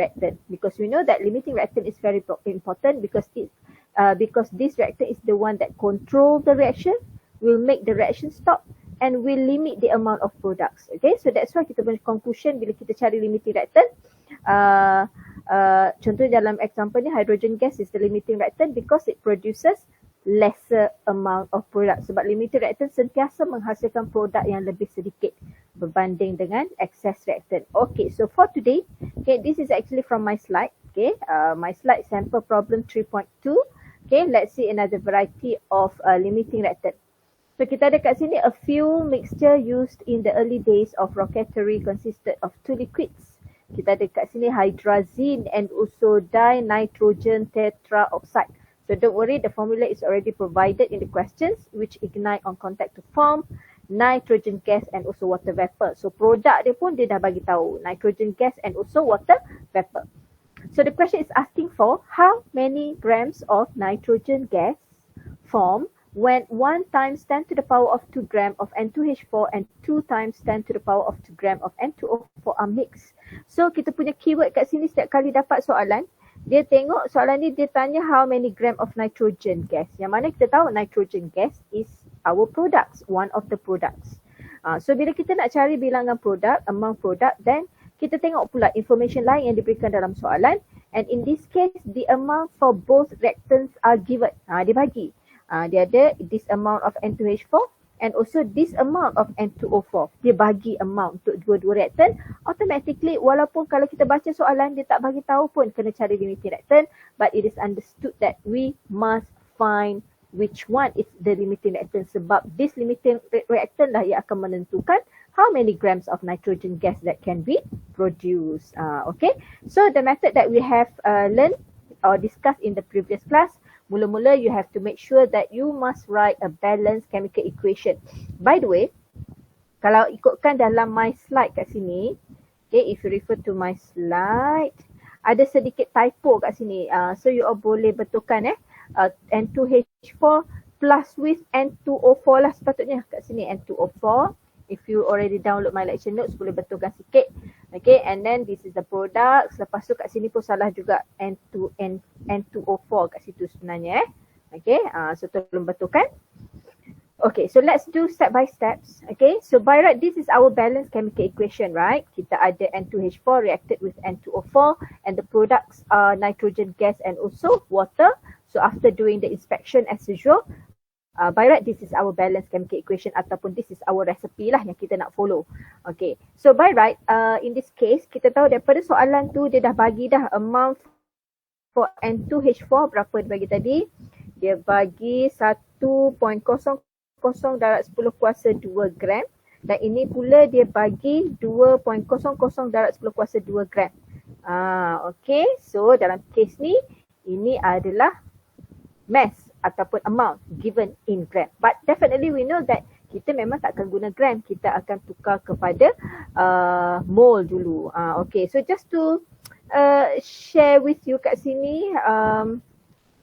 reactant, because we know that limiting reactant is very important because this reactant is the one that control the reaction, will make the reaction stop, and will limit the amount of products. Okay, so that's why kita punya conclusion bila kita cari limiting reactant, contoh dalam example ni, hydrogen gas is the limiting reactant because it produces lesser amount of product. Sebab limiting reactant sentiasa menghasilkan produk yang lebih sedikit berbanding dengan excess reactant. Okay, so for today, okay, this is actually from my slide. Okay, my slide sample problem 3.2. Okay, let's see another variety of limiting reactant. So kita ada kat sini a few mixture used in the early days of rocketry consisted of two liquids. Kita ada kat sini hydrazine and also dinitrogen tetraoxide. So don't worry, the formula is already provided in the questions, which ignite on contact to form nitrogen gas and also water vapor. So produk dia pun dia dah bagi tahu, nitrogen gas and also water vapor. So the question is asking for how many grams of nitrogen gas form when 1 times 10 to the power of 2 gram of N2H4 and 2 times 10 to the power of 2 gram of N2O4 are mixed. So kita punya keyword kat sini setiap kali dapat soalan, dia tengok soalan ni dia tanya how many gram of nitrogen gas. Yang mana kita tahu nitrogen gas is our products, one of the products. So bila kita nak cari bilangan produk, amount product, then kita tengok pula information lain yang diberikan dalam soalan, and in this case the amount for both reactants are given. Dia bagi. Dia ada this amount of N2H4 and also this amount of N2O4. Dia bagi amount untuk dua-dua reactant. Automatically, walaupun kalau kita baca soalan dia tak bagi tahu pun kena cari limiting reactant, but it is understood that we must find which one is the limiting reactant, sebab this limiting reactant lah yang akan menentukan how many grams of nitrogen gas that can be produced. Okay, so the method that we have learned or discussed in the previous class, mula-mula you have to make sure that you must write a balanced chemical equation. By the way, kalau ikutkan dalam my slide kat sini, okay, if you refer to my slide, ada sedikit typo kat sini. So you all boleh betulkan N2H4 plus with N2O4 lah sepatutnya kat sini, N2O4. If you already download my lecture notes, boleh betulkan sikit. Okay, and then this is the product. Lepas tu kat sini pun salah juga, N2O4 kat situ sebenarnya. Okay, so tolong betulkan. Okay, so let's do step by steps. Okay, so by right, this is our balanced chemical equation, right? Kita ada N2H4 reacted with N2O4 and the products are nitrogen gas and also water. So after doing the inspection as usual, by right, this is our balanced chemical equation ataupun this is our recipe lah yang kita nak follow. Okay, so by right, in this case, kita tahu daripada soalan tu dia dah bagi dah amount for N2H4 berapa dia bagi tadi. Dia bagi 1.00 darab 10 kuasa 2 gram. Dan ini pula dia bagi 2.00 darab 10 kuasa 2 gram. Okay, so dalam case ni, ini adalah mass ataupun amount given in gram. But definitely we know that kita memang tak akan guna gram. Kita akan tukar kepada mole dulu. Okay, so just to share with you kat sini,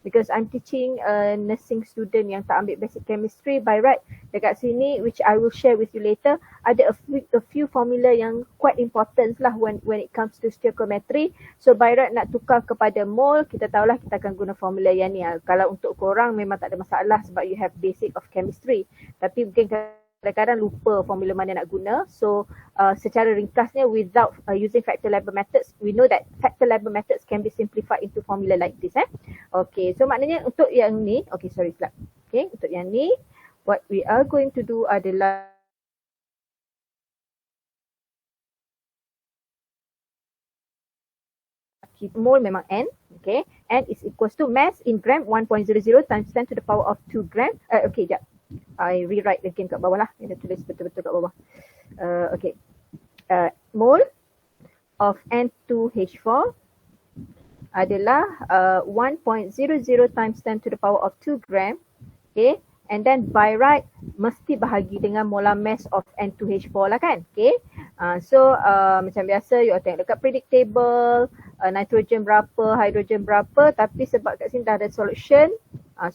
because I'm teaching a nursing student yang tak ambil basic chemistry, by right dekat sini, which I will share with you later, ada a few formula yang quite important lah when it comes to stoichiometry. So by right nak tukar kepada mole, kita tahulah kita akan guna formula yang ni. Kalau untuk korang memang tak ada masalah sebab you have basic of chemistry. Tapi mungkin kadang-kadang lupa formula mana nak guna. So secara ringkasnya, without using factor label methods, we know that factor label methods can be simplified into formula like this. Okay, so maknanya untuk yang ni, okay sorry silap. Okay, untuk yang ni, what we are going to do adalah mole memang N, okay, N is equals to mass in gram 1.00 times 10 to the power of 2 gram. Okay, sekejap. I rewrite again kat bawah lah. Dia tulis betul-betul kat bawah. Okay. Mole of N2H4 adalah 1.00 times 10 to the power of 2 gram. Okay. And then by right, mesti bahagi dengan molar mass of N2H4 lah kan. Okay. So macam biasa, you tengok dekat periodic table, nitrogen berapa, hydrogen berapa. Tapi sebab kat sini dah ada solution,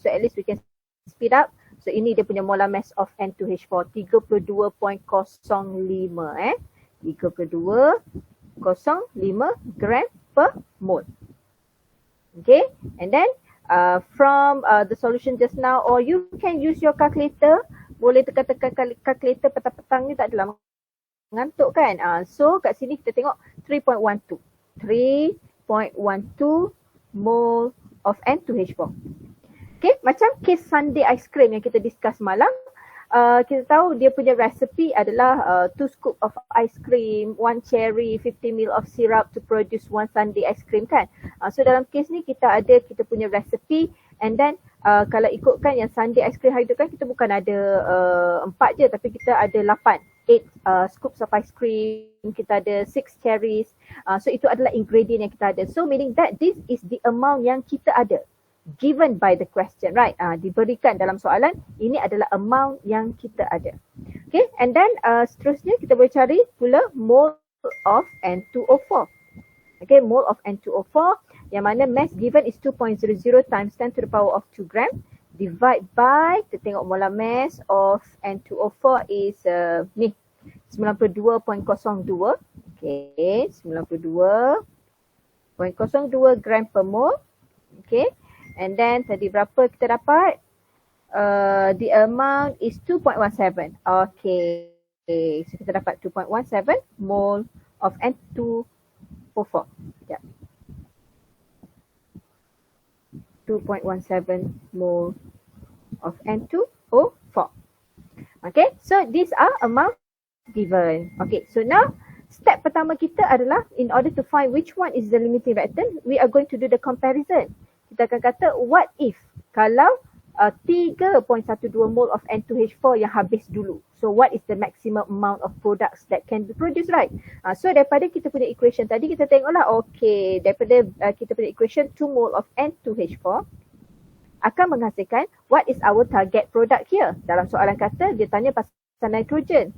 so at least we can speed up. So ini dia punya molar mass of N2H4, 32.05 32.05 gram per mole. Okay, and then from the solution just now, or you can use your calculator. Boleh tekan-tekan calculator petang-petang ni, tak adalah mengantuk kan. So kat sini kita tengok 3.12. 3.12 mole of N2H4. Okay, macam case sundae ice cream yang kita discuss malam. Kita tahu dia punya recipe adalah 2 scoop of ice cream, 1 cherry, 50 ml of syrup to produce 1 sundae ice cream kan. So dalam case ni kita punya recipe, and then kalau ikutkan yang sundae ice cream hari tu kan kita bukan ada 4 je, tapi kita ada 8 scoops of ice cream, kita ada 6 cherries. So itu adalah ingredient yang kita ada. So meaning that this is the amount yang kita ada, given by the question, right? Diberikan dalam soalan, ini adalah amount yang kita ada. Okay, and then seterusnya kita boleh cari pula mole of N2O4. Okay, mole of N2O4 yang mana mass given is 2.00 times 10 to the power of 2 gram divide by, kita tengok molar mass of N2O4 is ni 92.02. Okay, 92.02 gram per mole. Okay, and then tadi berapa kita dapat? The amount is 2.17. Okay, so kita dapat 2.17 mole of N2O4. Sekejap. 2.17 mole of N2O4. Okay, so these are amount given. Okay, so now step pertama kita adalah, in order to find which one is the limiting reactant, we are going to do the comparison. Kita akan kata, what if kalau 3.12 mole of N2H4 yang habis dulu. So what is the maximum amount of products that can be produced, right? So daripada kita punya equation tadi, kita tengoklah, okay, daripada kita punya equation 2 mole of N2H4 akan menghasilkan what is our target product here. Dalam soalan kata, dia tanya pasal nitrogen.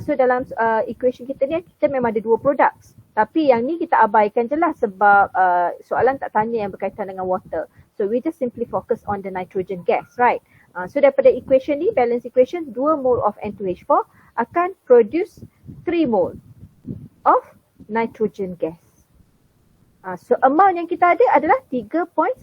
So dalam equation kita ni, kita memang ada 2 products. Tapi yang ni kita abaikan je lah sebab soalan tak tanya yang berkaitan dengan water. So we just simply focus on the nitrogen gas, right? So daripada equation ni, balance equation, 2 mole of N2H4 akan produce 3 mole of nitrogen gas. So amount yang kita ada adalah 3.12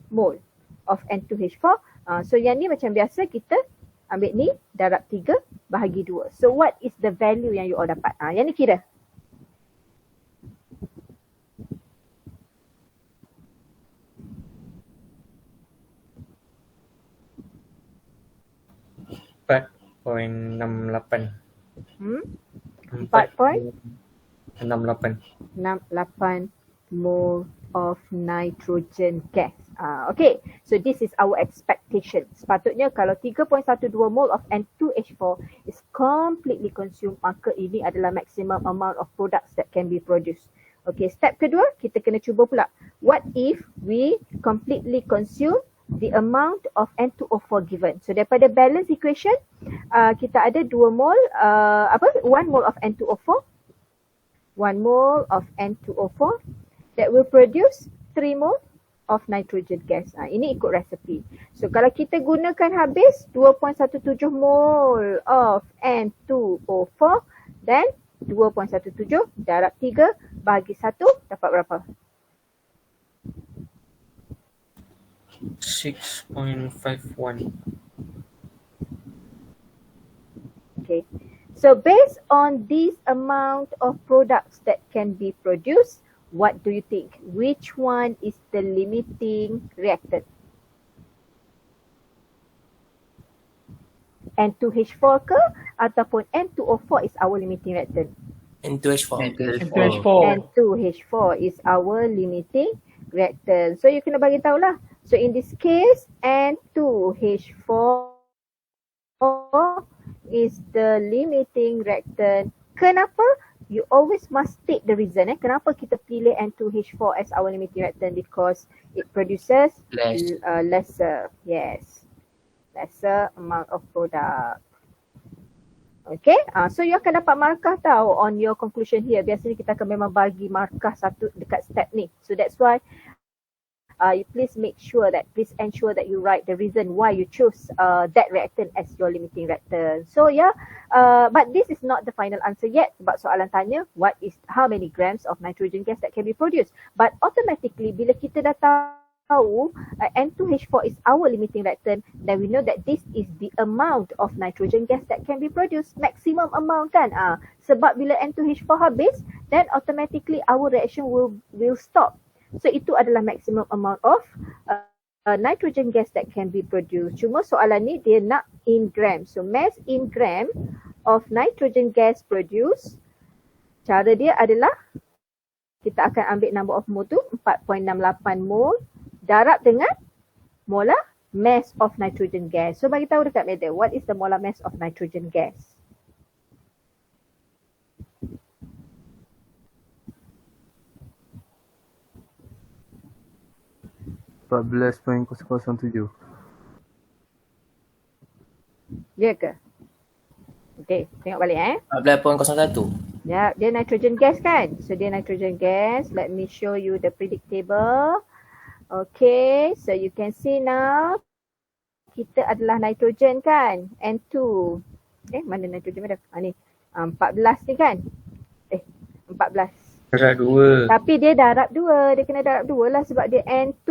mole of N2H4. So yang ni macam biasa kita ambil ni darab 3 bahagi 2. So what is the value yang you all dapat? Yang ni kira. Poin 68. 4.68 mole of nitrogen gas. Okay, so this is our expectation. Sepatutnya kalau 3.12 mole of N2H4 is completely consumed, maka ini adalah maximum amount of products that can be produced. Okay, step kedua, kita kena cuba pula. What if we completely consume the amount of N2O4 given? So daripada balance equation, kita ada 2 mole, 1 mole of N2O4, 1 mole of N2O4 that will produce 3 mole of nitrogen gas. Ini ikut recipe. So kalau kita gunakan habis 2.17 mole of N2O4, then 2.17 darab 3 bahagi 1 dapat berapa? 6.51. Okay. So based on this amount of products that can be produced, what do you think? Which one is the limiting reactant? N2H4 ke ataupun N2O4 is our limiting reactant? N2H4. N2H4 is our limiting reactant. So you kena bagi tahulah. So in this case, N2H4 is the limiting reactant. Kenapa? You always must state the reason. Kenapa kita pilih N2H4 as our limiting reactant? Because it produces lesser. Yes. Lesser amount of product. Okay. So you akan dapat markah tahu on your conclusion here. Biasanya kita akan memang bagi markah satu dekat step ni. So that's why please ensure that you write the reason why you choose that reactant as your limiting reactant. So but this is not the final answer yet, sebab soalan tanya how many grams of nitrogen gas that can be produced. But automatically bila kita dah tahu N2H4 is our limiting reactant, then we know that this is the amount of nitrogen gas that can be produced, maximum amount kan. Sebab bila N2H4 habis, then automatically our reaction will stop. So itu adalah maximum amount of nitrogen gas that can be produced. Cuma soalan ni dia nak in gram. So mass in gram of nitrogen gas produced, cara dia adalah kita akan ambil number of mole tu 4.68 mole darab dengan molar mass of nitrogen gas. So bagi tahu dekat media, what is the molar mass of nitrogen gas? (14.007). Ya ke? Okey, tengok balik 14.01. Ya, dia nitrogen gas kan? So dia nitrogen gas. Let me show you the predict table. Okay, so you can see now kita adalah nitrogen kan? N2. Mana nitrogen mana? Ni 14 ni kan? 14. Darab 2. Tapi dia darab 2. Dia kena darab 2 lah sebab dia N2.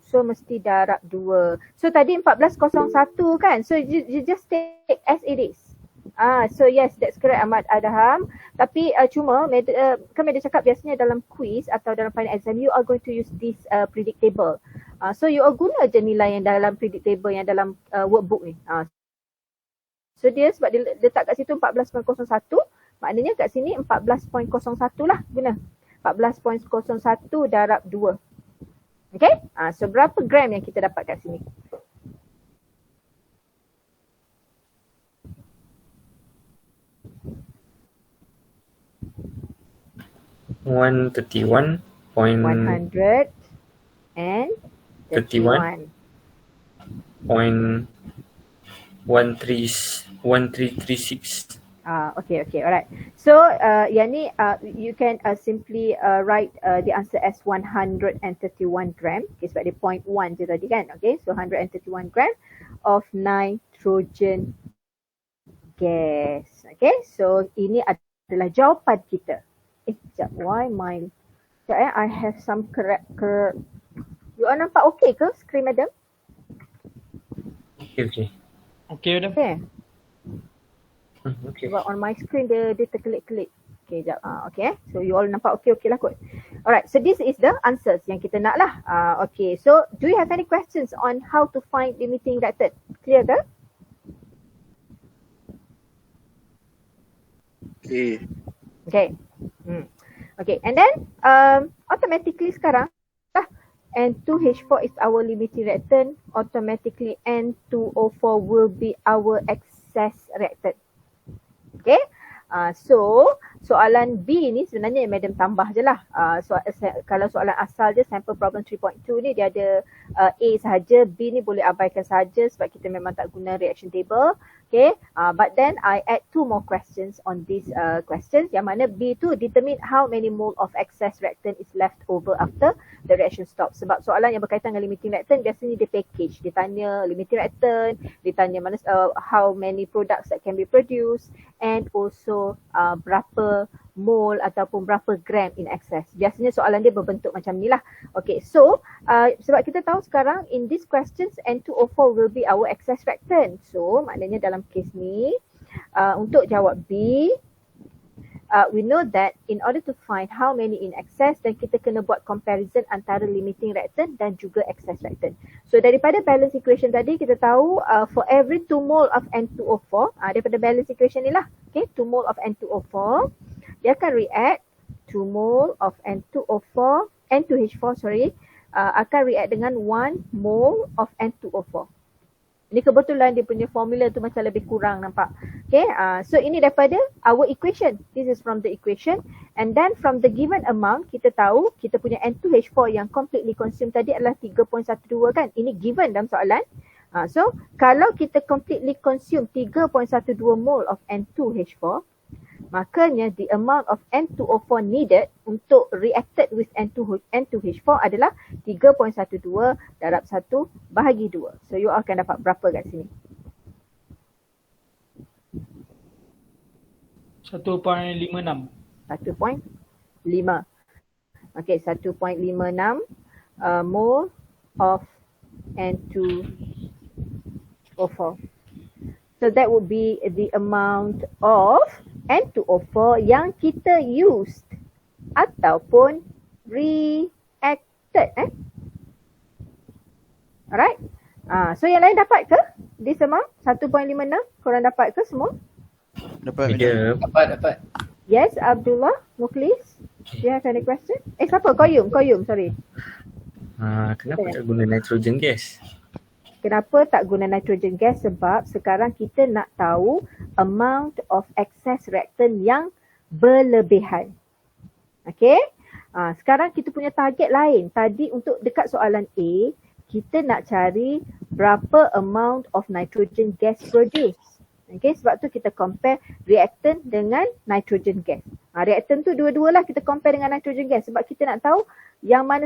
So mesti darab 2. So tadi 14.01 kan? So you just take as it is. So yes, that's correct Ahmad Adham. Tapi cuma kan Media cakap biasanya dalam quiz atau dalam final exam you are going to use this predict table. So you guna je nilai yang dalam predict table yang dalam workbook ni. So dia sebab dia letak kat situ 14.01, maknanya kat sini 14.01 lah guna. 14.01 darab 2. Okay? So berapa gram yang kita dapat kat sini? One 31 point 131 point 1336. Okay, alright. So yang ni you can simply write the answer as 131 gram. Okay, sebab dia 0.1 je tadi kan. Okay, so 131 gram of nitrogen gas. Okay, so ini adalah jawapan kita. Sekejap, I have some correct. You all nampak okay ke screen madam? Okay. Okey madam. Okay. Sebab on my screen dia terkelip-kelip. Okay, sekejap. Okay. So you all nampak okay lah kot. Alright, so this is the answers yang kita nak lah. Okay, so do you have any questions on how to find limiting reactant? Clear ke? Okay. Okay, and then automatically sekarang N2H4 is our limiting reactant. Automatically N2O4 will be our excess reactant. Okay, so soalan B ni sebenarnya madam tambah je lah. Kalau soalan asal je sample problem 3.2 ni dia ada A sahaja, B ni boleh abaikan sahaja sebab kita memang tak guna reaction table. Okay, but then I add 2 more questions on these questions, yang mana B tu determine how many mole of excess reactant is left over after the reaction stop. Sebab soalan yang berkaitan dengan limiting reactant biasanya dia package. Dia tanya limiting reactant, dia tanya how many products that can be produced, and also berapa mole ataupun berapa gram in excess. Biasanya soalan dia berbentuk macam ni lah. Okay, so sebab kita tahu sekarang in these questions N2O4 will be our excess reactant. So maknanya dalam case ni untuk jawab B, we know that in order to find how many in excess, dan kita kena buat comparison antara limiting reactant dan juga excess reactant. So daripada balance equation tadi kita tahu for every 2 mole of N2O4, daripada balance equation ni lah, okay, 2 mole of N2O4, dia akan react 2 mole of N2H4 akan react dengan 1 mole of N2O4. Ini kebetulan dia punya formula tu macam lebih kurang, nampak. Okay, so ini daripada our equation. This is from the equation. And then from the given amount, kita tahu kita punya N2H4 yang completely consumed tadi adalah 3.12 kan. Ini given dalam soalan. So kalau kita completely consume 3.12 mole of N2H4, Makanya the amount of N2O4 needed untuk reacted with N2H4 adalah 3.12 darab 1 bahagi 2. So you akan dapat berapa kat sini? 1.56. 1.5. Okay, 1.56 mole of N2O4. So that would be the amount of N2O4 yang kita used ataupun reacted. Alright. So yang lain dapat ke this amount? 1.56 korang dapat ke semua? Dapat. Dapat. Yes, Abdullah, Mukhlis. Do you have any question? Siapa? Qayyum, sorry. Kenapa tak guna nitrogen gas? Kenapa tak guna nitrogen gas? Sebab sekarang kita nak tahu amount of excess reactant yang berlebihan. Okay. Sekarang kita punya target lain. Tadi untuk dekat soalan A, kita nak cari berapa amount of nitrogen gas produced. Okay, sebab tu kita compare reactant dengan nitrogen gas. Reactant tu dua-dualah kita compare dengan nitrogen gas sebab kita nak tahu yang mana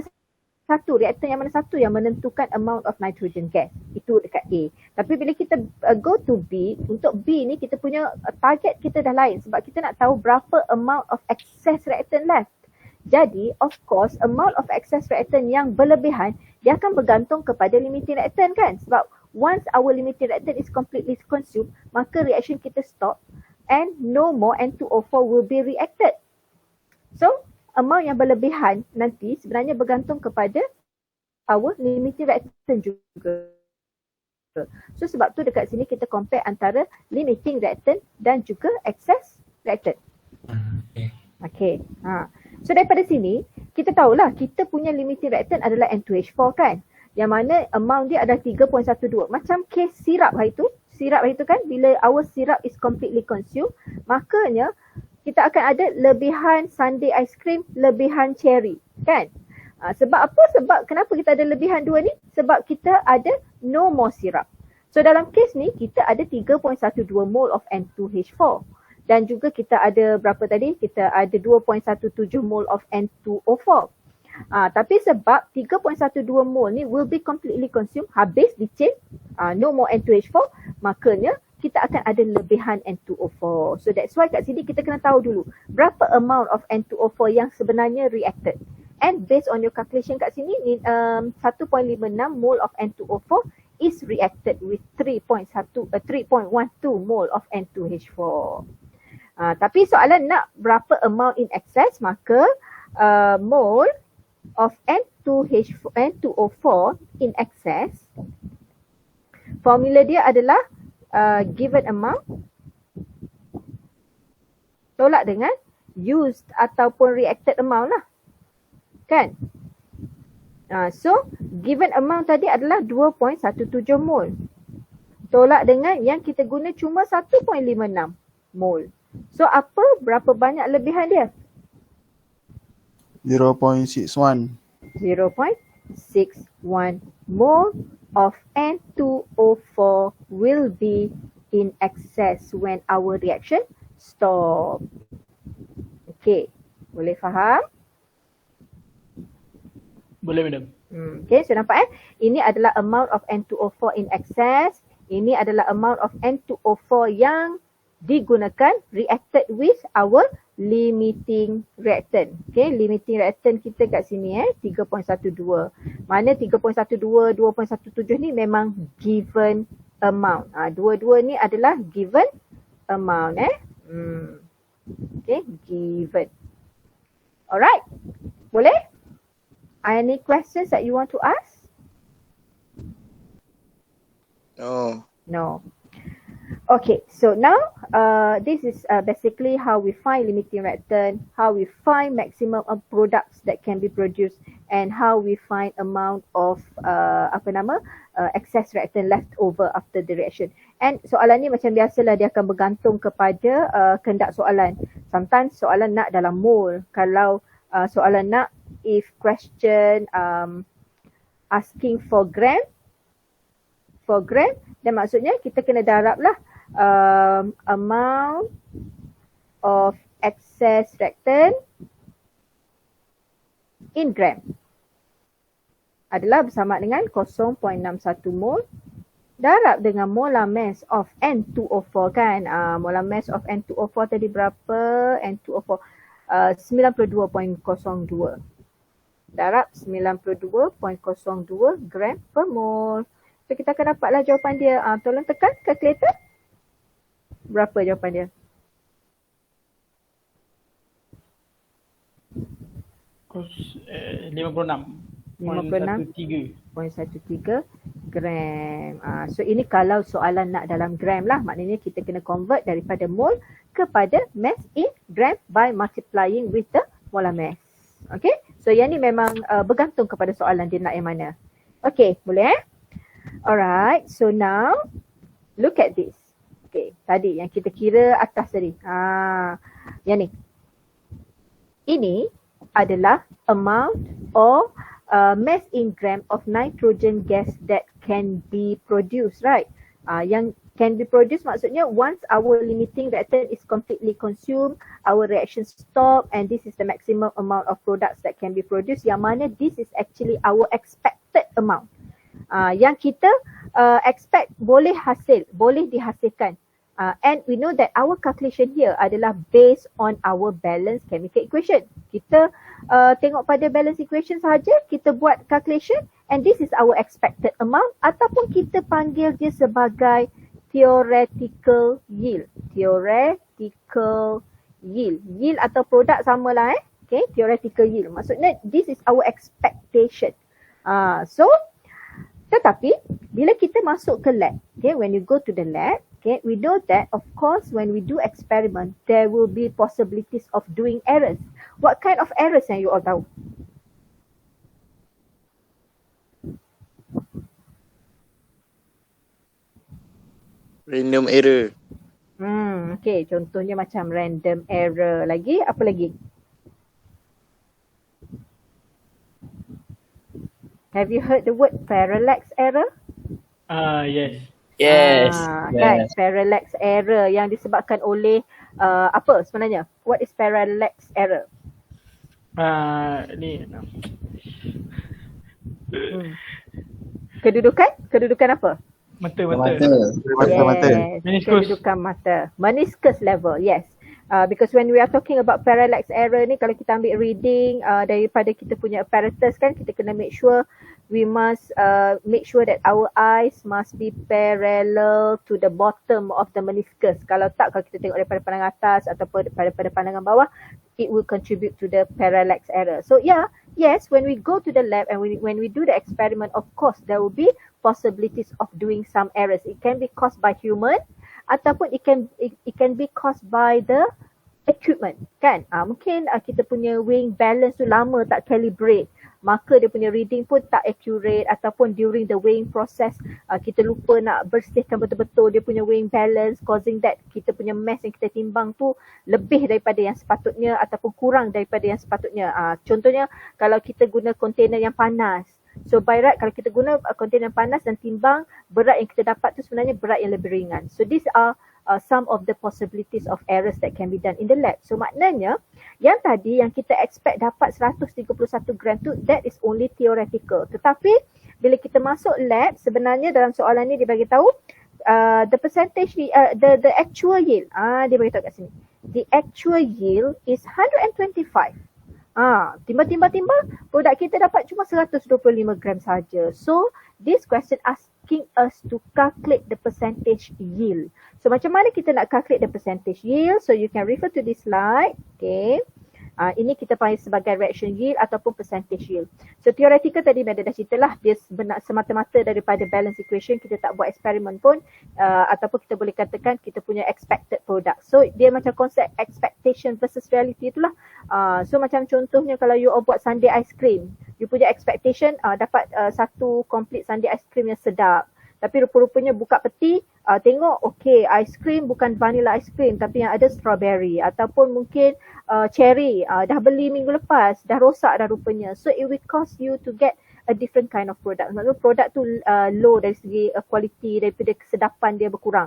satu, reactant yang mana satu yang menentukan amount of nitrogen gas. Itu dekat A. Tapi bila kita go to B, untuk B ni kita punya target kita dah lain sebab kita nak tahu berapa amount of excess reactant left. Jadi, of course, amount of excess reactant yang berlebihan, dia akan bergantung kepada limiting reactant kan? Sebab once our limiting reactant is completely consumed, maka reaction kita stop and no more N2O4 will be reacted. So, amount yang berlebihan nanti sebenarnya bergantung kepada our limiting reactant juga. So, sebab tu dekat sini kita compare antara limiting reactant dan juga excess reactant. Okay. So daripada sini, kita tahulah kita punya limiting reactant adalah N2H4 kan? Yang mana amount dia adalah 3.12. Macam case sirap hari tu kan, bila our syrup is completely consumed, makanya kita akan ada lebihan sundae ice cream, lebihan cherry kan? Sebab apa? Sebab kenapa kita ada lebihan dua ni? Sebab kita ada no more syrup. So dalam case ni, kita ada 3.12 mole of N2H4. Dan juga kita ada berapa tadi? Kita ada 2.17 mole of N2O4. Tapi sebab 3.12 mole ni will be completely consumed, habis dicek, no more N2H4, makanya kita akan ada lebihan N2O4. So that's why kat sini kita kena tahu dulu berapa amount of N2O4 yang sebenarnya reacted. And based on your calculation kat sini, 1.56 mole of N2O4 is reacted with 3.12 mole of N2H4. Tapi soalan nak berapa amount in excess, maka mole of N2O4 in excess, formula dia adalah given amount tolak dengan used ataupun reacted amount lah. Kan? So given amount tadi adalah 2.17 mole. Tolak dengan yang kita guna cuma 1.56 mole. So berapa banyak lebihan dia? 0.61. 0.61 mole of N2O4 will be in excess when our reaction stop. Okay, boleh faham? Boleh, madam. Okay, so nampak ini adalah amount of N2O4 in excess. Ini adalah amount of N2O4 yang digunakan reacted with our limiting reactant. Okay, limiting reactant kita kat sini 3.12. Mana 3.12, 2.17 ni memang given amount. Dua-dua ni adalah given amount Okay, given. Alright. Boleh? Any questions that you want to ask? No. Okay, so now this is basically how we find limiting reactant, how we find maximum of products that can be produced, and how we find amount of excess reactant left over after the reaction. And soalan ni macam biasalah, dia akan bergantung kepada kehendak soalan. Sometimes soalan nak dalam mole. Kalau soalan nak, if question asking for gram, dan maksudnya kita kena darab lah amount of excess reactant in gram adalah bersama dengan 0.61 mol darab dengan molar mass of N2O4 kan. Molar mass of N2O4 tadi berapa? N2O4 92.02 darab 92.02 gram per mol. So kita akan dapatlah jawapan dia. Tolong tekan calculator. Berapa jawapan dia? Kos 56.13 gram. So ini kalau soalan nak dalam gram lah. Maknanya kita kena convert daripada mol kepada mass in gram by multiplying with the molar mass. Okay. So yang ni memang bergantung kepada soalan dia nak yang mana. Okay, boleh Alright. So now look at this. Okay, tadi yang kita kira atas tadi. Yang ni. Ini adalah amount or mass in gram of nitrogen gas that can be produced, right? Yang can be produced maksudnya once our limiting reactant is completely consumed, our reaction stop and this is the maximum amount of products that can be produced, yang mana this is actually our expected amount. Yang kita expect boleh dihasilkan. And we know that our calculation here adalah based on our balanced chemical equation. Kita tengok pada balance equation sahaja, kita buat calculation and this is our expected amount ataupun kita panggil dia sebagai theoretical yield. Theoretical yield. Yield atau produk samalah Okay, theoretical yield. Maksudnya this is our expectation. Tetapi bila kita masuk ke lab, okay, when you go to the lab, okay, we know that of course when we do experiment, there will be possibilities of doing errors. What kind of errors yang you all tahu? Random error. Okay, contohnya macam random error. Lagi, apa lagi? Have you heard the word parallax error? Yes. Yes. Kan, parallax error yang disebabkan oleh apa sebenarnya? What is parallax error? Kedudukan apa? Mata. Yes, Meniscus. kedudukan mata. Meniscus level, yes. Because when we are talking about parallax error ni, kalau kita ambil reading daripada kita punya apparatus kan, kita kena make sure we must make sure that our eyes must be parallel to the bottom of the meniscus. Kalau tak, kalau kita tengok daripada pandangan atas ataupun daripada pandangan bawah, it will contribute to the parallax error. So yeah, yes, when we go to the lab and when we do the experiment, of course there will be possibilities of doing some errors. It can be caused by human ataupun it can be caused by the equipment kan. Mungkin kita punya weighing balance tu lama tak calibrate, maka dia punya reading pun tak accurate, ataupun during the weighing process kita lupa nak bersihkan betul-betul dia punya weighing balance, causing that kita punya mass yang kita timbang tu lebih daripada yang sepatutnya ataupun kurang daripada yang sepatutnya. Contohnya kalau kita guna container yang panas, so by right kalau kita guna container panas dan timbang, berat yang kita dapat tu sebenarnya berat yang lebih ringan. So these are some of the possibilities of errors that can be done in the lab. So maknanya yang tadi yang kita expect dapat 131 gram tu, that is only theoretical. Tetapi bila kita masuk lab, sebenarnya dalam soalan ni dia bagi tahu the percentage, the actual yield. Dia bagi tahu kat sini. The actual yield is 125. Timbang produk kita dapat cuma 125 gram saja. So this question asking us to calculate the percentage yield. So macam mana kita nak calculate the percentage yield? So you can refer to this slide. Okay. Ini kita panggil sebagai reaction yield ataupun percentage yield. So theoretical tadi Mada dah cerita lah, dia semata-mata daripada balance equation, kita tak buat eksperimen pun, ataupun kita boleh katakan kita punya expected product. So dia macam konsep expectation versus reality itulah. So macam contohnya kalau you all buat sundae ice cream, you punya expectation dapat satu complete sundae ice cream yang sedap. Tapi rupa-rupanya buka peti, tengok okay, ice cream bukan vanilla ice cream tapi yang ada strawberry ataupun mungkin cherry, dah beli minggu lepas, dah rosak dah rupanya. So it will cause you to get a different kind of product. Maksudnya produk tu low dari segi quality, daripada kesedapan dia berkurang.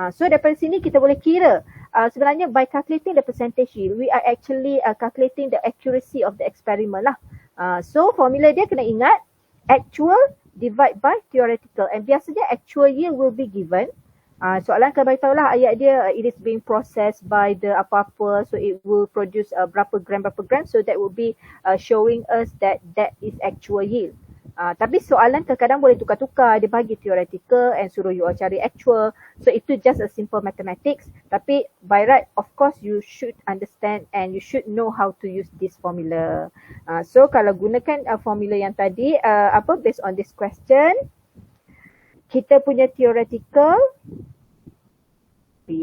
So daripada sini kita boleh kira sebenarnya by calculating the percentage yield, we are actually calculating the accuracy of the experiment lah. So formula dia kena ingat actual divide by theoretical, and biasanya actual yield will be given. Soalan akan beritahu lah ayat dia it is being processed by the apa-apa, so it will produce berapa gram, so that will be showing us that is actual yield. Tapi soalan kadang-kadang boleh tukar-tukar, dia bagi theoretical and suruh you all cari actual, so itu just a simple mathematics. Tapi by right, of course you should understand and you should know how to use this formula. So kalau gunakan formula yang tadi, based on this question, kita punya theoretical B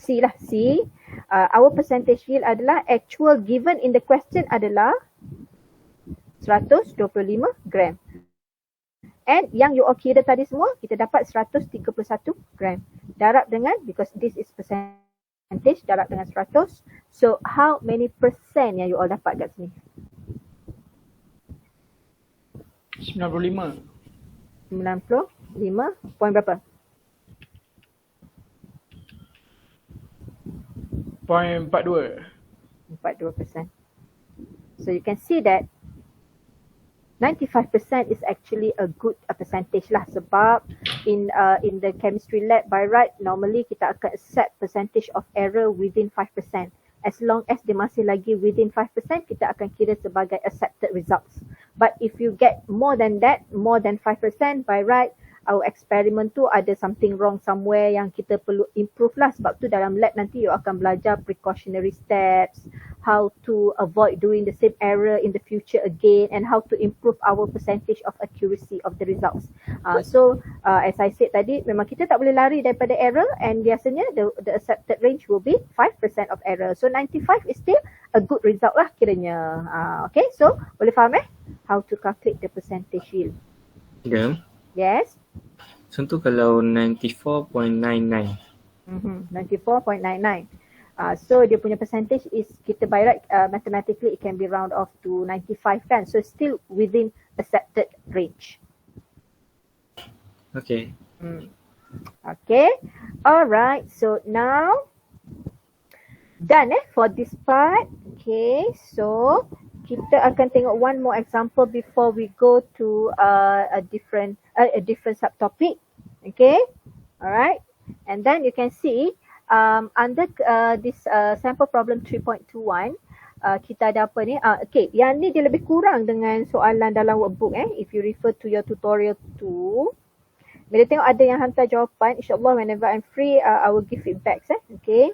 C lah, C. Our percentage yield adalah actual given in the question adalah 125 gram. And yang you all kira tadi semua, kita dapat 131 gram. Darab dengan, because this is percentage, darab dengan 100. So how many percent yang you all dapat kat sini? 95. 95, point berapa? 0.42. 42%. So you can see that 95% is actually a good percentage lah, sebab in the chemistry lab by right normally kita akan accept percentage of error within 5%. As long as dia masih lagi within 5%, kita akan kira sebagai accepted results. But if you get more than that, more than 5%, by right, our experiment tu ada something wrong somewhere yang kita perlu improve lah. Sebab tu dalam lab nanti you akan belajar precautionary steps, how to avoid doing the same error in the future again, and how to improve our percentage of accuracy of the results. So as I said tadi, memang kita tak boleh lari daripada error, and biasanya the accepted range will be 5% of error. So 95 is still a good result lah kiranya. Okay, so boleh faham how to calculate the percentage yield? Ya. Yes. Contoh kalau 94.99. 94.99. So dia punya percentage is, kita by right mathematically it can be round off to 95 kan. So still within accepted range. Okay. Okay. Alright. So now done for this part. Okay. So kita akan tengok one more example before we go to a different subtopic. Okay. Alright. And then you can see under this sample problem 3.21, kita ada apa ni? Okay, yang ni dia lebih kurang dengan soalan dalam workbook. If you refer to your tutorial 2, bila tengok ada yang hantar jawapan, insyaAllah whenever I'm free, I will give feedbacks. Okay.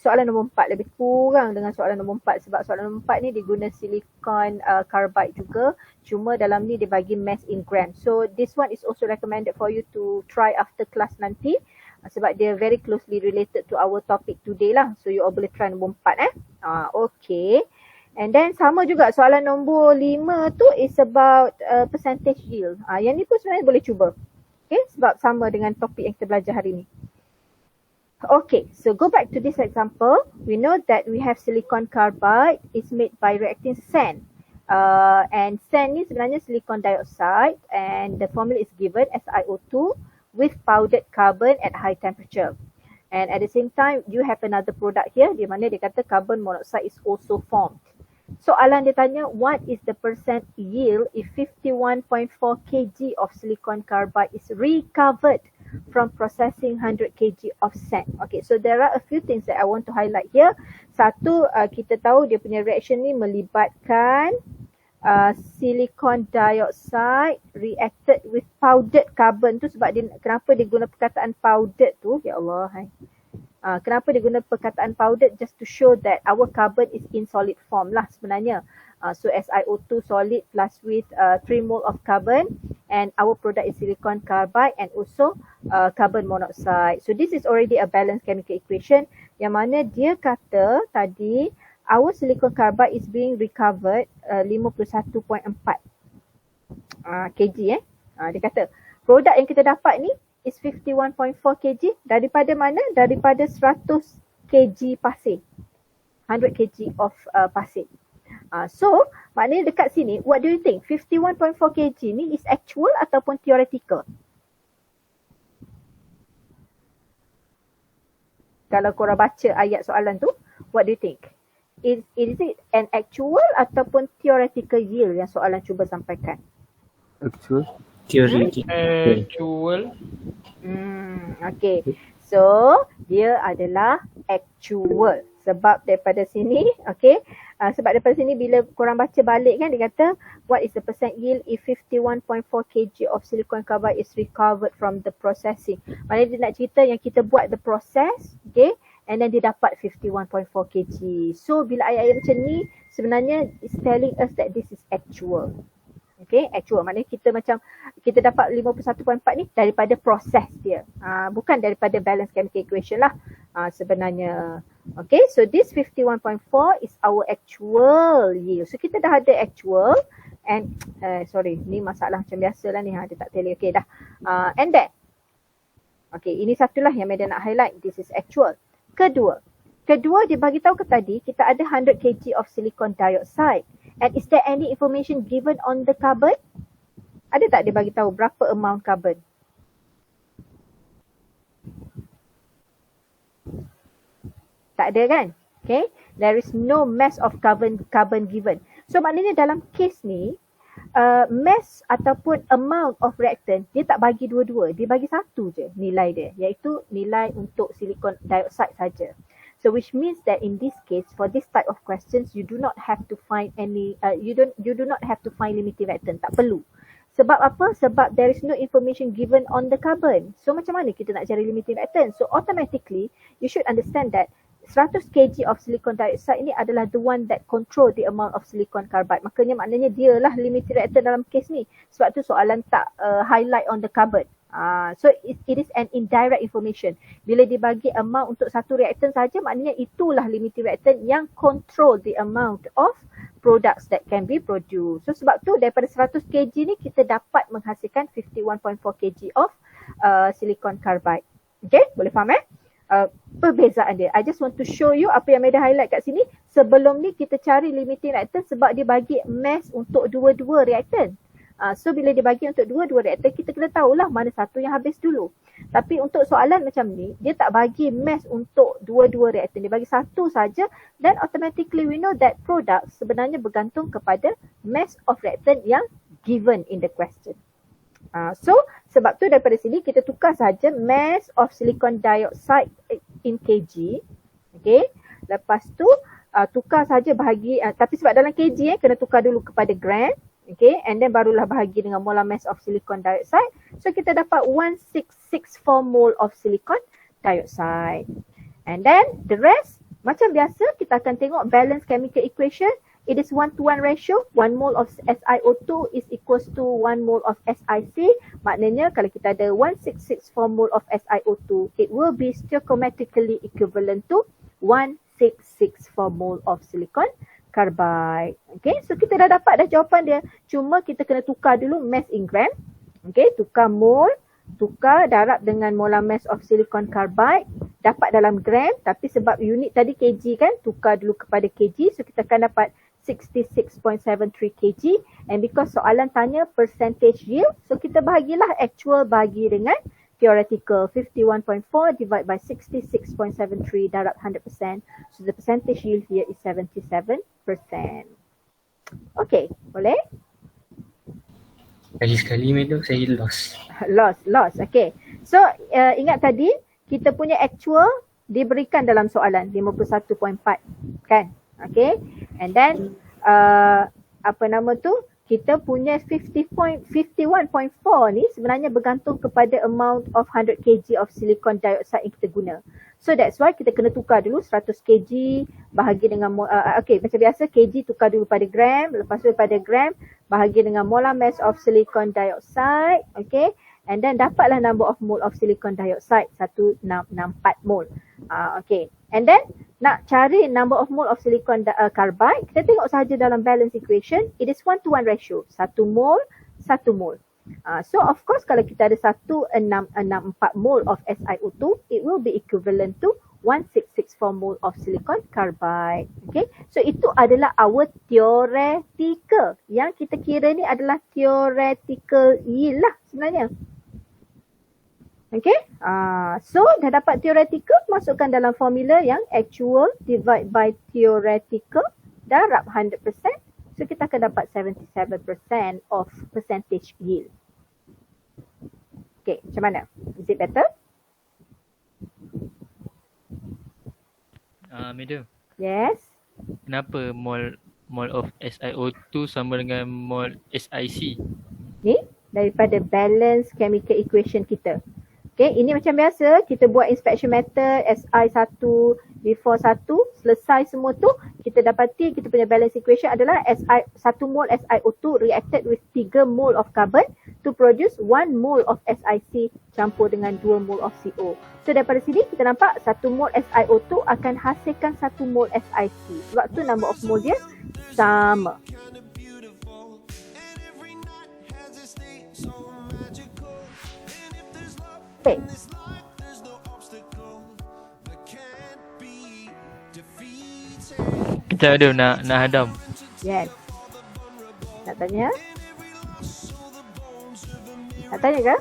Soalan nombor 4 lebih kurang dengan soalan nombor 4 sebab soalan nombor 4 ni dia guna silicon carbide juga, cuma dalam ni dia bagi mass in gram. So this one is also recommended for you to try after class nanti sebab dia very closely related to our topic today lah. So you all boleh try nombor 4 Okay. And then sama juga soalan nombor 5 tu is about percentage yield. Yang ni pun sebenarnya boleh cuba. Okay, sebab sama dengan topik yang kita belajar hari ni. Okay, so go back to this example. We know that we have silicon carbide is made by reacting sand. And sand ni sebenarnya silicon dioxide, and the formula is given SiO2 with powdered carbon at high temperature. And at the same time, you have another product here di mana dia kata carbon monoxide is also formed. Soalan dia tanya, what is the percent yield if 51.4 kg of silicon carbide is recovered from processing 100 kg of sand? Okay, so there are a few things that I want to highlight here. Satu, kita tahu dia punya reaction ni melibatkan silicon dioxide reacted with powdered carbon tu sebab dia, kenapa dia guna perkataan powdered tu? Ya Allah, kenapa dia guna perkataan powdered? Just to show that our carbon is in solid form lah sebenarnya. So SiO2 solid plus with 3 mole of carbon, and our product is silicon carbide and also carbon monoxide. So this is already a balanced chemical equation yang mana dia kata tadi our silicon carbide is being recovered 51.4 kg dia kata produk yang kita dapat ni is 51.4 kg daripada mana? Daripada 100 kg pasir. 100 kg of pasir. So maknanya dekat sini, what do you think? 51.4 kg ni is actual ataupun theoretical? Kalau korang baca ayat soalan tu, what do you think? Is it an actual ataupun theoretical yield yang soalan cuba sampaikan? Actual. Teori. Actual. Okay. So, dia adalah actual. Sebab daripada sini, okay. Sebab daripada sini bila korang baca balik kan, dia kata, what is the percent yield if 51.4 kg of silicon carbide is recovered from the processing. Maknanya dia nak cerita yang kita buat the process, okay. And then dia dapat 51.4 kg. So, bila ayat-ayat macam ni, sebenarnya it's telling us that this is actual. Okay, actual. Maknanya kita dapat 51.4 ni daripada proses dia. Bukan daripada balance chemical equation lah sebenarnya. Okay, so this 51.4 is our actual yield. So kita dah ada actual and, sorry, ni masalah macam biasa lah ni. Dia tak tally. Okay dah. And then, okay, ini satulah yang Medan nak highlight. This is actual. Kedua dia bagi tahu ke tadi, kita ada 100 kg of silicon dioxide. And is there any information given on the carbon? Ada tak dia bagi tahu berapa amount carbon? Tak ada kan? Okay. There is no mass of carbon given. So maknanya dalam case ni, mass ataupun amount of reactant, dia tak bagi dua-dua. Dia bagi satu je nilai dia. Iaitu nilai untuk silicon dioxide saja. So which means that in this case, for this type of questions, you do not have to find any, you do not have to find limiting reactant. Tak perlu. Sebab apa? Sebab there is no information given on the carbon. So macam mana kita nak cari limiting reactant? So automatically, you should understand that 100 kg of silicon dioxide ini adalah the one that control the amount of silicon carbide. Maknanya dia lah limiting reactant dalam case ni. Sebab tu soalan tak highlight on the carbon. So it is an indirect information. Bila dibagi amount untuk satu reactant saja, maknanya itulah limiting reactant yang control the amount of products that can be produced. So sebab tu daripada 100 kg ni kita dapat menghasilkan 51.4 kg of silicon carbide. Okay, boleh faham perbezaan dia. I just want to show you apa yang Meda highlight kat sini. Sebelum ni kita cari limiting reactant sebab dia bagi mass untuk dua-dua reactant. So bila dia bagi untuk dua-dua reaktor, kita kena tahulah mana satu yang habis dulu. Tapi untuk soalan macam ni, dia tak bagi mass untuk dua-dua reaktor. Dia bagi satu saja, then automatically we know that product sebenarnya bergantung kepada mass of reactant yang given in the question. So sebab tu daripada sini kita tukar saja mass of silicon dioxide in kg. Okay. Lepas tu tukar saja bahagi, tapi sebab dalam kg kena tukar dulu kepada gram. Okay, and then barulah bahagi dengan molar mass of silicon dioxide. So kita dapat 1664 mole of silicon dioxide. And then the rest, macam biasa kita akan tengok balance chemical equation. It is 1-to-1 ratio. 1 mole of SiO2 is equals to 1 mole of SiC. Maknanya kalau kita ada 1664 mole of SiO2, it will be stoichiometrically equivalent to 1664 mole of silicon carbide. Okay, so kita dah dapat jawapan dia. Cuma kita kena tukar dulu mass in gram. Okay, tukar mole, tukar darab dengan molar mass of silicon carbide. Dapat dalam gram, tapi sebab unit tadi kg kan, tukar dulu kepada kg. So kita akan dapat 66.73 kg. And because soalan tanya percentage yield, so kita bahagilah actual bagi dengan theoretical. 51.4 divided by 66.73 darab 100%. So the percentage yield here is 77%. Okay, boleh? Sekali-sekali Medo, saya lost. Lost. Okay. So ingat tadi kita punya actual diberikan dalam soalan 51.4 kan? Okay. And then kita punya 51.4 ni sebenarnya bergantung kepada amount of 100 kg of silicon dioxide yang kita guna. So that's why kita kena tukar dulu 100 kg bahagi dengan okay, macam biasa kg tukar dulu pada gram, lepas tu pada gram bahagi dengan molar mass of silicon dioxide, okay, and then dapatlah number of mole of silicon dioxide 1664 mole. Okay, and then nak cari number of mole of silicon carbide, kita tengok sahaja dalam balance equation, it is 1-to-1 ratio, 1 mole, 1 mole. So of course kalau kita ada 1664 mole of SiO2, it will be equivalent to 1664 mole of silicon carbide. Okay, so itu adalah our theoretical. Yang kita kira ni adalah theoretical yield lah sebenarnya. Okay, so dah dapat theoretical, masukkan dalam formula yang actual divide by theoretical, darab 100%. So kita akan dapat 77% of percentage yield. Okay, macam mana? Is it better? Madam, Yes. kenapa mol of SiO2 sama dengan mol SiC? Ni daripada balance chemical equation kita. Okay, ini macam biasa kita buat inspection method Si1 before 1, selesai semua tu kita dapati kita punya balance equation adalah 1 mole SiO2 reacted with 3 mole of carbon to produce 1 mole of SiC campur dengan 2 mole of CO. So daripada sini kita nampak 1 mole SiO2 akan hasilkan 1 mole SiC. Sebab tu number of mole dia sama. Okay. Kita ada nak hadam. Yes. Nak tanya? Nak tanya ke?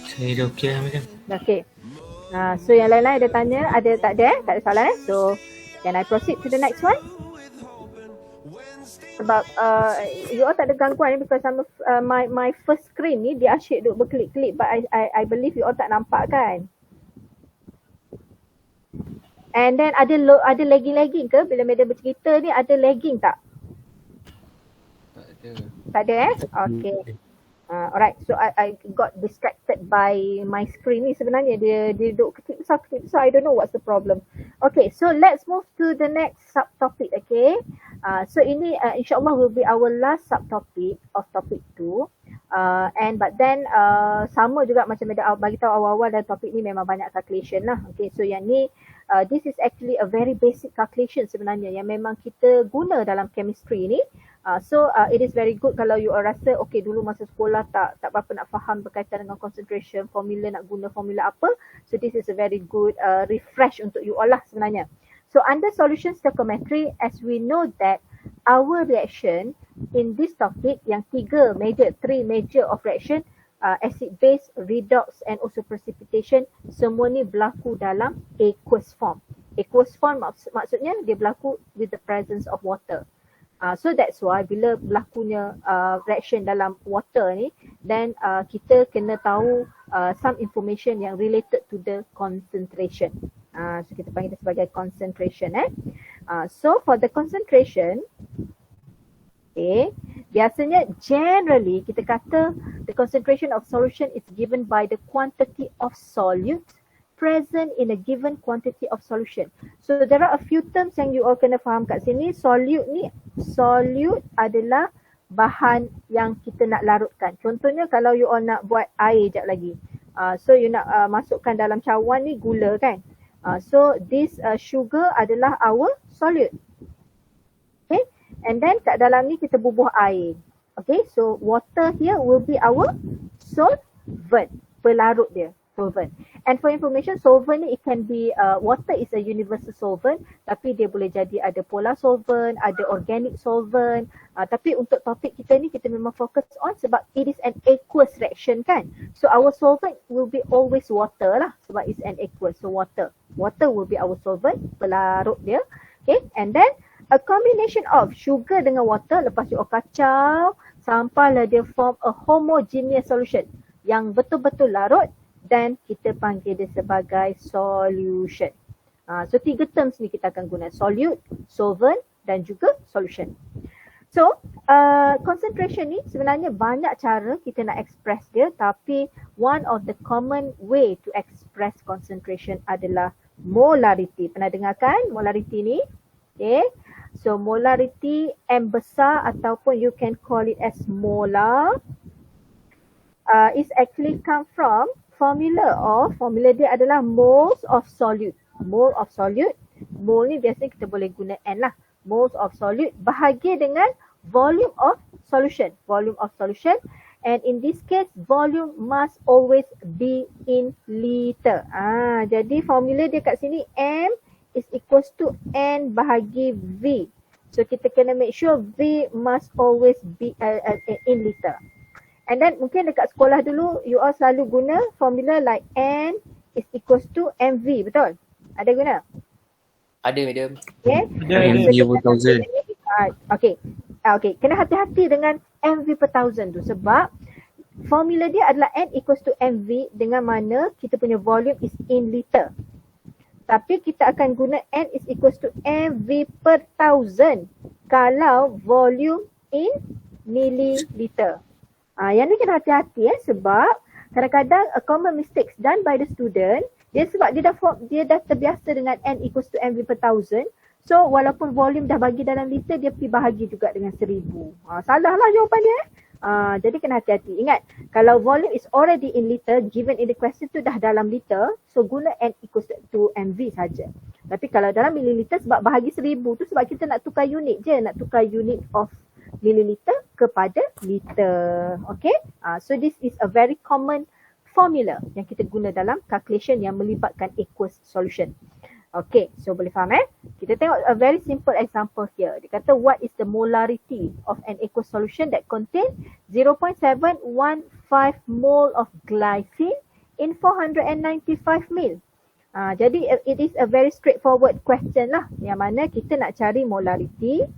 Saya dah okey lah Madam. Okay. So yang lain-lain ada tanya, ada tak ada? Tak ada soalan So can I proceed to the next one? Sebab you all tak ada gangguan because my first screen ni dia asyik duk berkelip-kelip but I believe you all tak nampak kan? And then ada lagging-lagging ke bila madam bercerita ni, ada lagging tak? Tak ada. Tak ada Okay. Alright, so I got distracted by my screen ni sebenarnya dia duduk kecil besar, I don't know what's the problem. Okay, so let's move to the next subtopic, okay. So ini insyaAllah will be our last subtopic of topic 2. But then sama juga macam ada bagi tahu awal-awal dalam topik ni memang banyak calculation lah. Okay, so yang ni this is actually a very basic calculation sebenarnya yang memang kita guna dalam chemistry ni. So it is very good kalau you all rasa okay dulu masa sekolah tak berapa nak faham berkaitan dengan concentration, formula nak guna formula apa. So this is a very good refresh untuk you all lah sebenarnya. So under solution stoichiometry, as we know that our reaction in this topic yang three major of reaction, acid base, redox and also precipitation, semua ni berlaku dalam aqueous form. Aqueous form maksudnya dia berlaku with the presence of water. So that's why bila berlakunya reaction dalam water ni, then kita kena tahu some information yang related to the concentration. So kita panggil dia sebagai concentration. So for the concentration, okay, biasanya generally kita kata the concentration of solution is given by the quantity of solute present in a given quantity of solution. So there are a few terms yang you all kena faham kat sini. Solute adalah bahan yang kita nak larutkan. Contohnya kalau you all nak buat air jap lagi. So you nak masukkan dalam cawan ni gula kan. So this sugar adalah our solute. Okay. And then kat dalam ni kita bubuh air. Okay. So water here will be our solvent. Pelarut dia. Solvent. And for information, solvent ni it can be, water is a universal solvent, tapi dia boleh jadi ada polar solvent, ada organic solvent. Tapi untuk topik kita ni kita memang fokus on sebab it is an aqueous reaction kan. So our solvent will be always water lah sebab it's an aqueous, so water. Water will be our solvent, pelarut dia. Okay, and then a combination of sugar dengan water, lepas tu kacau, sampailah dia form a homogeneous solution yang betul-betul larut. Dan kita panggil dia sebagai solution. So 3 terms ni kita akan guna. Solute, solvent dan juga solution. So concentration ni sebenarnya banyak cara kita nak express dia, tapi one of the common way to express concentration adalah molarity. Pernah dengar kan molarity ni? Okay. So molarity M besar ataupun you can call it as molar is actually come from formula dia adalah moles of solute. Mole of solute. Mole ni biasanya kita boleh guna N lah. Moles of solute bahagi dengan volume of solution. Volume of solution. And in this case, volume must always be in liter. Jadi formula dia kat sini M is equals to N bahagi V. So kita kena make sure V must always be in liter. And then mungkin dekat sekolah dulu, you all selalu guna formula like N is equals to MV, betul? Ada guna? Ada, madam. Okay. MV over 1000. Okay. Okay, kena hati-hati dengan MV per thousand tu sebab formula dia adalah N equals to MV dengan mana kita punya volume is in liter. Tapi kita akan guna N is equals to MV per thousand kalau volume in milliliter. Yang ni kena hati-hati sebab kadang-kadang a common mistakes done by the student, sebab dia dah terbiasa dengan N equals to MV per thousand. So walaupun volume dah bagi dalam liter, dia pergi bahagi juga dengan 1000. Salah lah jawapan dia. Jadi kena hati-hati. Ingat, kalau volume is already in liter, given in the question tu dah dalam liter, so guna N equals to MV saja. Tapi kalau dalam milliliter, sebab bahagi 1000 tu sebab kita nak tukar unit je, nak tukar unit of milliliter kepada liter. Okay? So this is a very common formula yang kita guna dalam calculation yang melibatkan aqueous solution. Okay, so boleh faham Kita tengok a very simple example here. Dia kata what is the molarity of an aqueous solution that contain 0.715 mole of glycine in 495 ml. Jadi it is a very straightforward question lah. Yang mana kita nak cari molarity.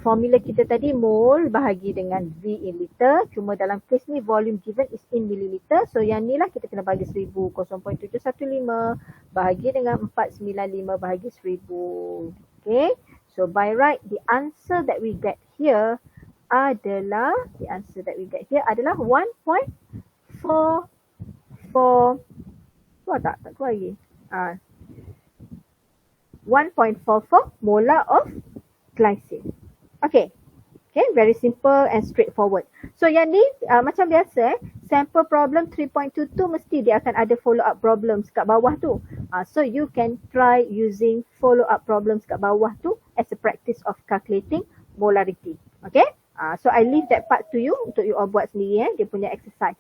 Formula kita tadi mole bahagi dengan V in liter. Cuma dalam case ni volume given is in milliliter. So yang ni lah kita kena bagi 1000. 0.715 bahagi dengan 495 bahagi 1000. Okay. So by right the answer that we get here adalah 1.44. Tak keluar lagi. 1.44 molar of glycine. Okay, very simple and straightforward. So yang ni macam biasa sample problem 3.22 mesti dia akan ada follow up problems kat bawah tu. So you can try using follow up problems kat bawah tu as a practice of calculating molarity. Okay, so I leave that part to you untuk you all buat sendiri dia punya exercise.